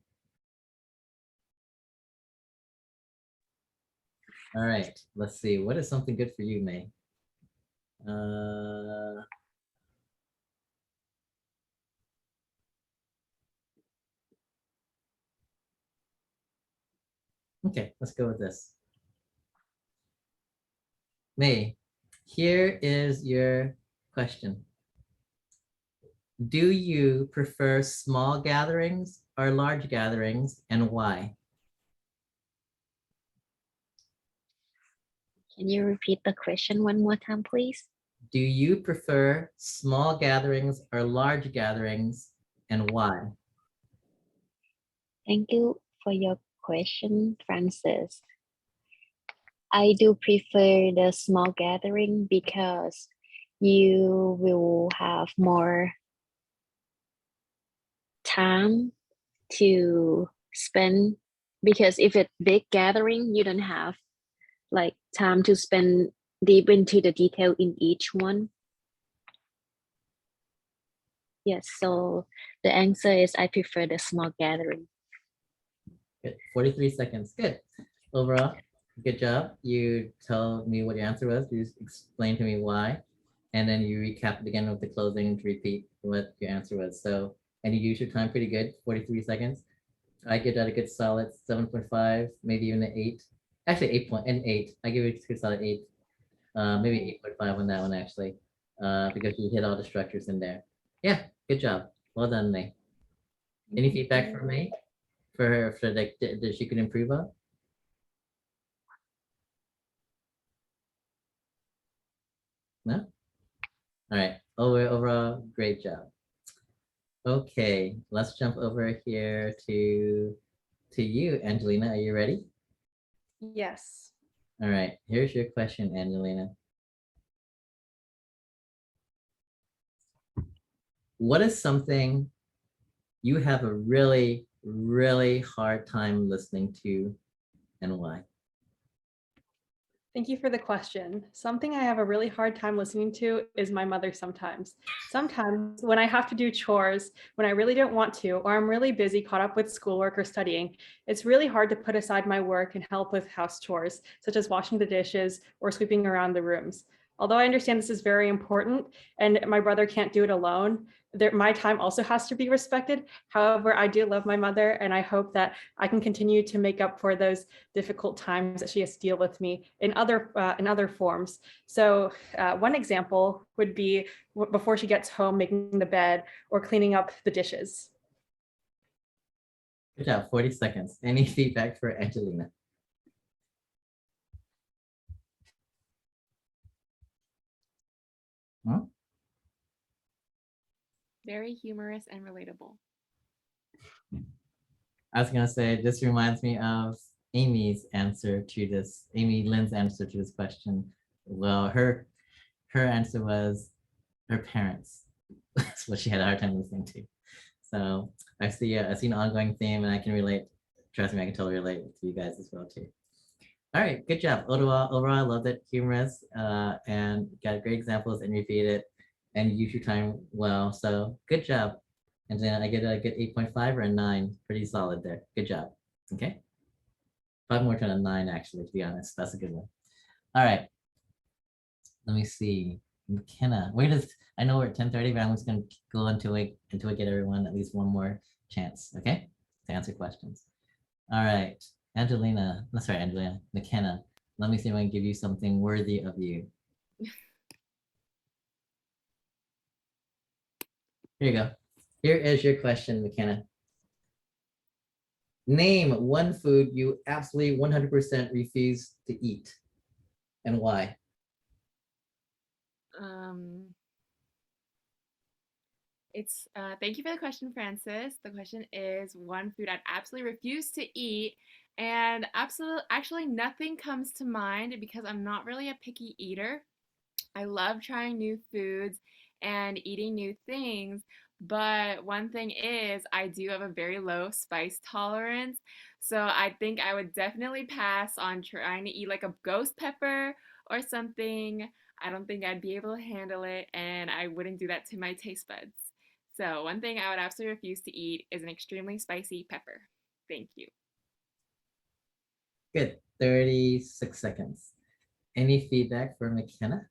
All right. Let's see. What is something good for you, May? Okay, let's go with this. May, here is your question. Do you prefer small gatherings or large gatherings, and why? Can you repeat the question one more time, please? Do you prefer small gatherings or large gatherings, and why? Thank you for your question, Francis. I do prefer the small gathering because you will have more time to spend, because if it's big gathering, you don't have like time to spend deep into the detail in each one. Yes, so the answer is I prefer the small gathering. Good, 43 seconds, good. Overall, good job. You tell me what your answer was, you explain to me why, and then you recap it again with the closing to repeat what your answer was. So, and you use your time pretty good, 43 seconds. I give that a good solid 7.5, maybe even an 8. Actually, 8. I give it a good solid 8. Maybe 8.5 on that one actually, because you hit all the structures in there. Yeah, good job. Well done, May. Any feedback from May for her for like that she could improve on? No. All right. Overall, great job. Okay, let's jump over here to you, Angelina. Are you ready? Yes. All right. Here's your question, Angelina. What is something you have a really, really hard time listening to, and why? Thank you for the question. Something I have a really hard time listening to is my mother sometimes. Sometimes when I have to do chores, when I really don't want to, or I'm really busy caught up with schoolwork or studying, it's really hard to put aside my work and help with house chores, such as washing the dishes or sweeping around the rooms. Although I understand this is very important and my brother can't do it alone, my time also has to be respected. However, I do love my mother, and I hope that I can continue to make up for those difficult times that she has to deal with me in other forms. So one example would be before she gets home, making the bed or cleaning up the dishes. Good job, 40 seconds. Any feedback for Angelina? Huh? Very humorous and relatable. I was gonna say, this reminds me of Amy's answer to this, Amy Lynn's answer to this question. Well, her answer was her parents. That's what she had a hard time listening to. So I see an ongoing theme, and I can relate. Trust me, I can totally relate to you guys as well too. All right, good job. Overall, I loved it. Humorous, and got great examples and repeat it, and use your time well. So good job. And then I get a good 8.5 or a 9. Pretty solid there. Good job. Okay. Probably more to a 9 actually, to be honest. That's a good one. All right. Let me see. McKenna. I know we're at 10:30, but I'm just gonna go until we get everyone at least one more chance, okay? To answer questions. All right. Angelina. Sorry, Angelina. McKenna. Let me see if I can give you something worthy of you. Here you go. Here is your question, McKenna. Name one food you absolutely 100% refuse to eat, and why? Thank you for the question, Francis. The question is one food I'd absolutely refuse to eat, and actually nothing comes to mind because I'm not really a picky eater. I love trying new foods and eating new things, but one thing is I do have a very low spice tolerance. So I think I would definitely pass on trying to eat like a ghost pepper or something. I don't think I'd be able to handle it, and I wouldn't do that to my taste buds. So one thing I would absolutely refuse to eat is an extremely spicy pepper. Thank you. Good. 36 seconds. Any feedback for McKenna?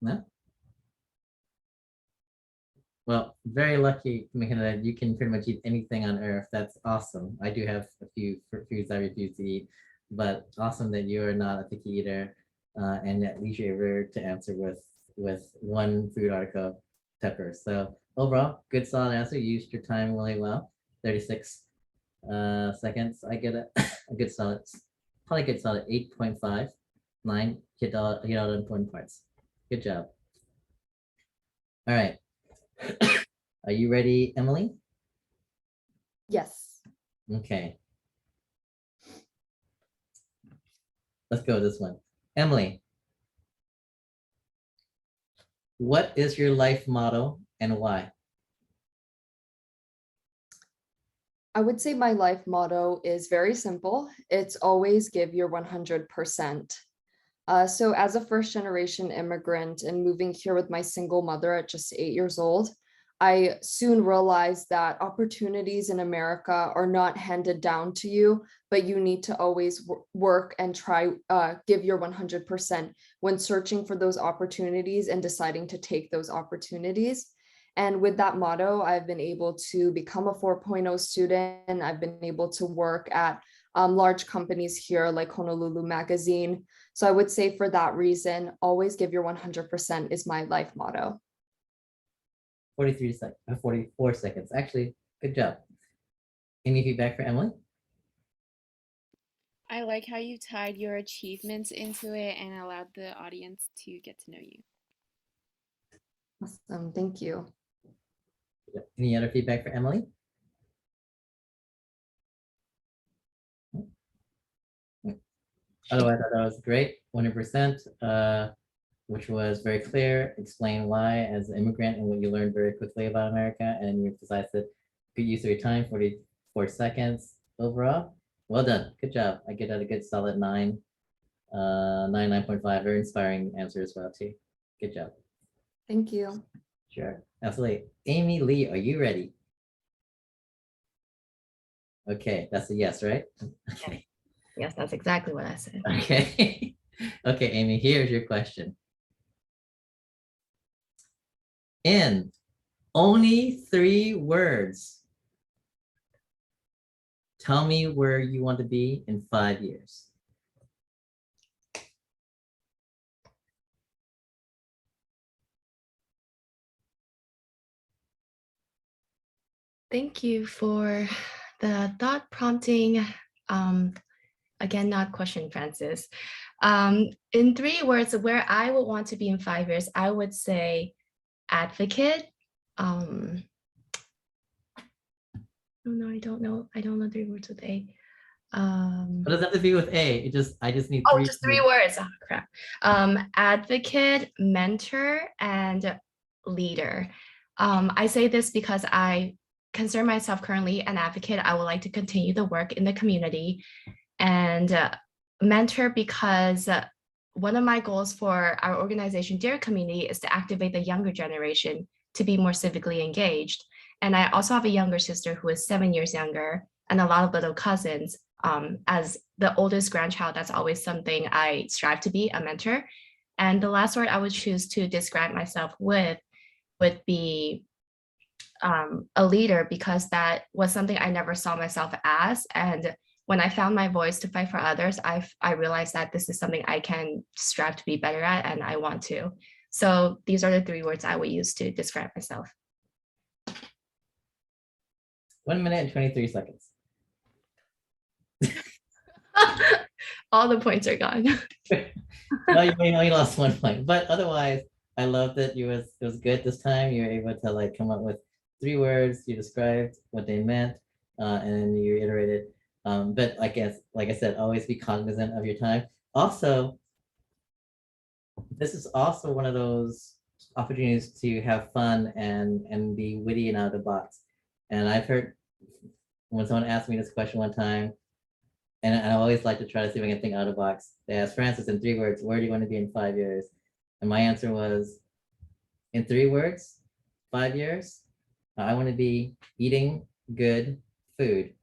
No? Well, very lucky, McKenna, that you can pretty much eat anything on earth. That's awesome. I do have a few foods I refuse to eat, but awesome that you are not a picky eater, and at least you're able to answer with one food article, pepper. So overall, good solid answer. You used your time really well. 36 seconds. I get a good solid, probably good solid 8.59. Hit all the important parts. Good job. All right. Are you ready, Emily? Yes. Okay. Let's go with this one. Emily, what is your life motto and why? I would say my life motto is very simple. It's always give your 100%. So as a first generation immigrant and moving here with my single mother at just 8 years old, I soon realized that opportunities in America are not handed down to you, but you need to always work and try, give your 100% when searching for those opportunities and deciding to take those opportunities. And with that motto, I've been able to become a 4.0 student. I've been able to work at large companies here like Honolulu Magazine. So I would say for that reason, always give your 100% is my life motto. 44 seconds. Actually, good job. Any feedback for Emily? I like how you tied your achievements into it and allowed the audience to get to know you. Awesome, thank you. Any other feedback for Emily? Otherwise, I thought that was great, 100%, which was very clear, explain why as an immigrant and what you learned very quickly about America, and you decisive, good use of your time, 44 seconds overall. Well done, good job. I get out a good solid 9.5, very inspiring answer as well too. Good job. Thank you. Sure, absolutely. Amy Lee, are you ready? Okay, that's a yes, right? Okay. Yes, that's exactly what I said. Okay. Okay, Amy, here's your question. In only 3 words, tell me where you want to be in 5 years. Thank you for the thought prompting. Again, not question, Francis. In 3 words, where I would want to be in 5 years, I would say advocate. Oh no, I don't know. I don't know 3 words with A. What does that have to be with A? I just need 3. Oh, just 3 words. Oh, crap. Advocate, mentor, and leader. I say this because I consider myself currently an advocate. I would like to continue the work in the community, and mentor because one of my goals for our organization, Dear Community, is to activate the younger generation to be more civically engaged. And I also have a younger sister who is 7 years younger and a lot of little cousins. As the oldest grandchild, that's always something I strive to be, a mentor. And the last word I would choose to describe myself with would be a leader, because that was something I never saw myself as. And when I found my voice to fight for others, I realized that this is something I can strive to be better at, and I want to. So these are the 3 words I would use to describe myself. 1 minute and 23 seconds. All the points are gone. No, you only lost 1 point, but otherwise, I love that it was good this time. You were able to like come up with 3 words. You described what they meant, and then you iterated. But I guess, like I said, always be cognizant of your time. Also, this is also one of those opportunities to have fun and be witty and out of the box. And I've heard when someone asked me this question one time, and I always like to try to see if I can think out of the box. They asked Francis in 3 words, where do you want to be in 5 years? And my answer was, in 3 words, 5 years, I want to be eating good food,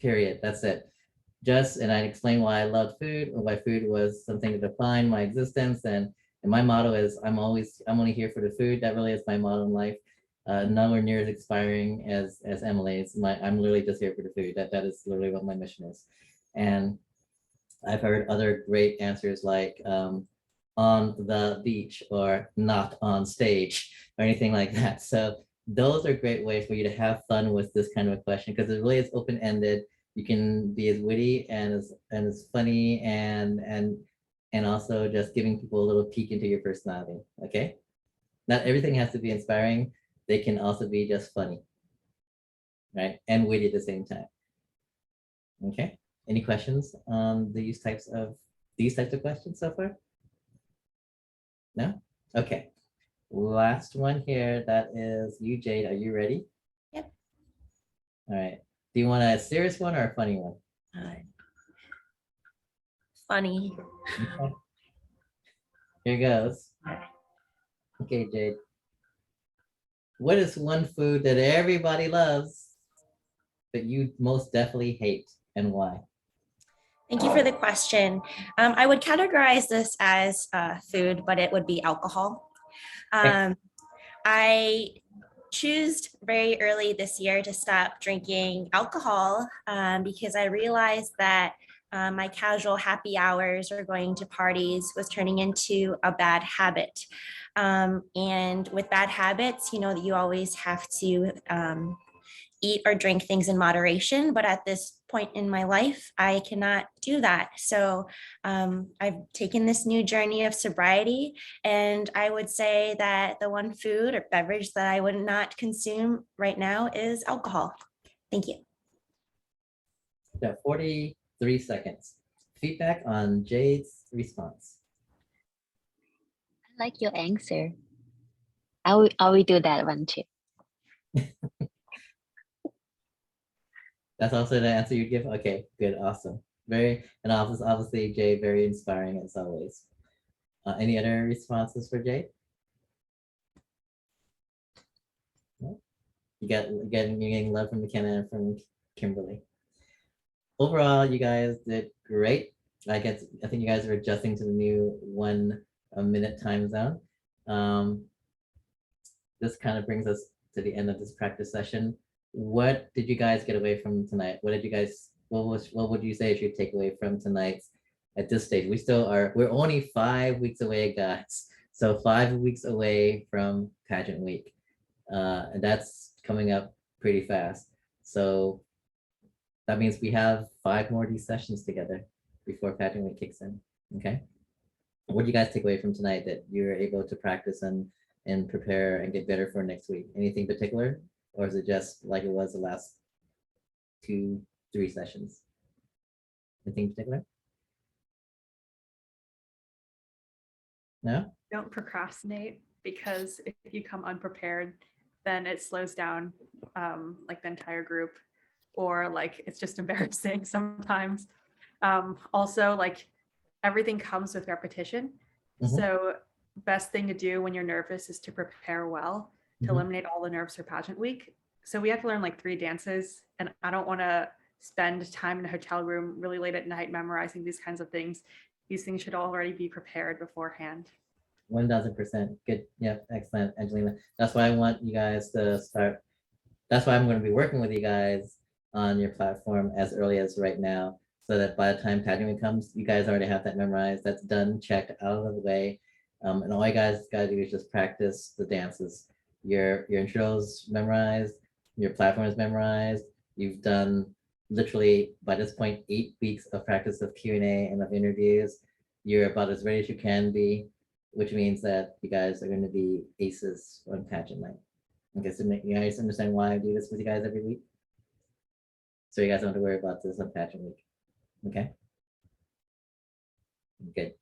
period. That's it. And I explained why I loved food, or why food was something to define my existence, and And my motto is I'm only here for the food. That really is my motto in life. Nowhere near as expiring as Emily's. I'm literally just here for the food. That is literally what my mission is. And I've heard other great answers like on the beach or not on stage or anything like that. So those are great ways for you to have fun with this kind of a question because it really is open-ended. You can be as witty and as funny and also just giving people a little peek into your personality. Okay, not everything has to be inspiring. They can also be just funny, right, and witty at the same time. Okay, any questions on these types of questions so far? No? Okay. Last one here. That is you, Jade. Are you ready? Yep. All right. Do you want a serious one or a funny one? Funny. Okay. Here goes. Okay, Jade. What is one food that everybody loves that you most definitely hate and why? Thank you for the question. I would categorize this as food, but it would be alcohol. I chose very early this year to stop drinking alcohol because I realized that my casual happy hours or going to parties was turning into a bad habit. And with bad habits, you know, you always have to eat or drink things in moderation, but at this point in my life, I cannot do that. So I've taken this new journey of sobriety, and I would say that the one food or beverage that I would not consume right now is alcohol. Thank you. Got 43 seconds. Feedback on Jade's response. I like your answer. I will do that one too. That's also the answer you'd give? Okay, good, awesome. And obviously, Jay, very inspiring as always. Any other responses for Jay? No? You're getting love from McKenna and from Kimberly. Overall, you guys did great. I think you guys are adjusting to the new 1 minute time zone. This kind of brings us to the end of this practice session. What did you guys get away from tonight? What would you say is your takeaway from tonight at this stage? We're only 5 weeks away, guys. So 5 weeks away from pageant week. And that's coming up pretty fast. So that means we have 5 more of these sessions together before pageant week kicks in. Okay. What do you guys take away from tonight that you were able to practice and prepare and get better for next week? Anything particular? Or is it just like it was the last 2-3 sessions? Anything particular? No? Don't procrastinate, because if you come unprepared, then it slows down like the entire group, or like it's just embarrassing sometimes. Also, like everything comes with repetition. Mhm. So best thing to do when you're nervous is to prepare well to Mhm. eliminate all the nerves for pageant week. So we have to learn like 3 dances, and I don't want to spend time in a hotel room really late at night memorizing these kinds of things. These things should already be prepared beforehand. 1000%. Good. Yep. Excellent, Angelina. That's why I want you guys to start. That's why I'm going to be working with you guys on your platform as early as right now, so that by the time pageant week comes, you guys already have that memorized. That's done, checked, out of the way. And all you guys got to do is just practice the dances. Your intros memorized, your platform is memorized. You've done literally by this point 8 weeks of practice of Q&A and of interviews. You're about as ready as you can be, which means that you guys are going to be aces on pageant night. Okay, so you guys understand why I do this with you guys every week? So you guys don't have to worry about this on pageant week. Okay. Good.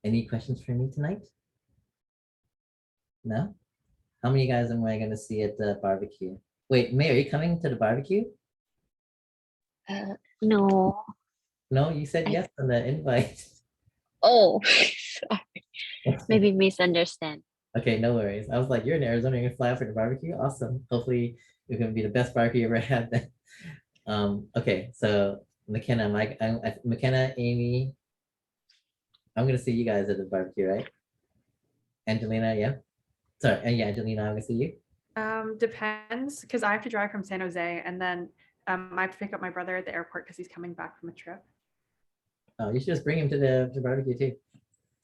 Any questions for me tonight? No? How many guys am I going to see at the barbecue? Wait, May, are you coming to the barbecue? No. No, you said I- yes on the invite. Oh, sorry. Maybe misunderstand. Okay, no worries. I was like, you're in Arizona, you're gonna fly out for the barbecue? Awesome. Hopefully it's gonna be the best barbecue you ever had then. Okay, so McKenna, McKenna, Amy, I'm gonna see you guys at the barbecue, right? Angelina, yeah. Sorry, yeah, Angelina, obviously you. Depends, because I have to drive from San Jose, and then I have to pick up my brother at the airport because he's coming back from a trip. Oh, you should just bring him to the barbecue too.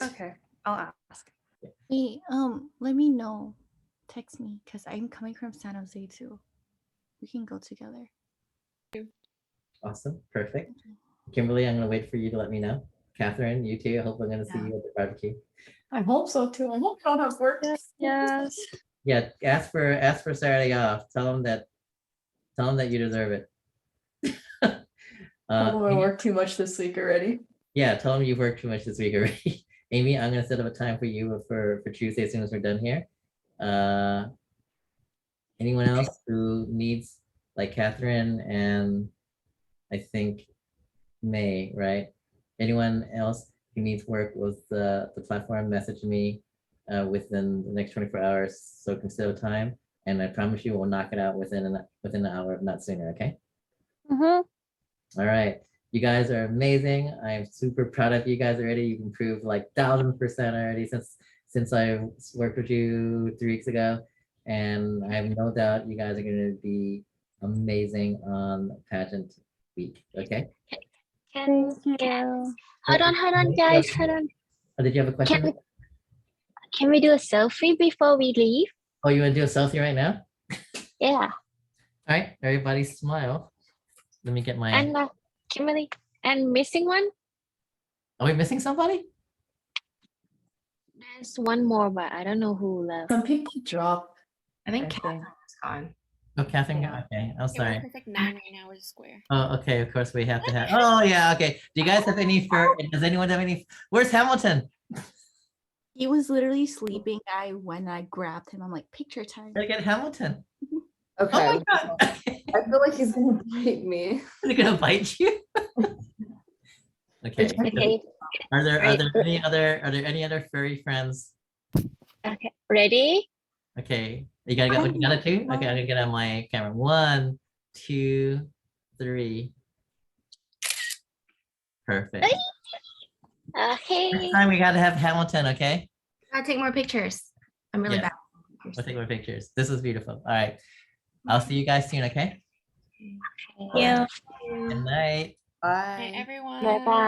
Okay, I'll ask. Hey, let me know. Text me because I'm coming from San Jose too. We can go together. Awesome, perfect. Kimberly, I'm gonna wait for you to let me know. Catherine, you too. I hope I'm gonna see Yeah. you at the barbecue. I hope so too. I hope I don't have work. Yes. Yeah, ask for Saturday off. Tell them that you deserve it. Oh, I Amy- worked too much this week already. yeah, tell them you've worked too much this week already. Amy, I'm gonna set up a time for you for Tuesday as soon as we're done here. Anyone else who needs, like Catherine and I think May, right? Anyone else who needs work with the platform, message me within the next 24 hours so we can set a time. And I promise you we'll knock it out within an hour, if not sooner, okay? Mhm. All right. You guys are amazing. I am super proud of you guys already. You've improved like 1000% already since I worked with you 3 weeks ago. And I have no doubt you guys are going to be amazing on pageant week. Okay. Can Thank you. hold on, guys. Hold on. Oh, did you have a question? Can we do a selfie before we leave? Oh, you want to do a selfie right now? Yeah. All right, everybody smile. Let me get my, And Kimberly, and missing one. are we missing somebody? There's one more, but I don't know who left. Some people drop. I think I think. Catherine's gone. Oh, Catherine, Yeah. okay, I'm Yeah, sorry. we're like 9 right now. We're just square. Oh, okay, of course we have to have, oh, yeah, okay. Do you guys have any does anyone have any, where's Hamilton? He was literally sleeping. When I grabbed him, I'm like, picture time. Gotta get Hamilton. Okay. Oh my God. I feel like he's gonna bite me. They're gonna bite you. Okay. Okay. Are there Right. any other furry friends? Okay. Ready? Okay. You got it too? Okay, I'm gonna get on my camera. 1, 2, 3. Perfect. Okay. Next time we gotta have Hamilton, okay? I'll take more pictures. I'm really Yeah. bad. We'll take more pictures. This is beautiful. All right. I'll see you guys soon, okay? Yeah. Good night. Hi, everyone. Bye bye.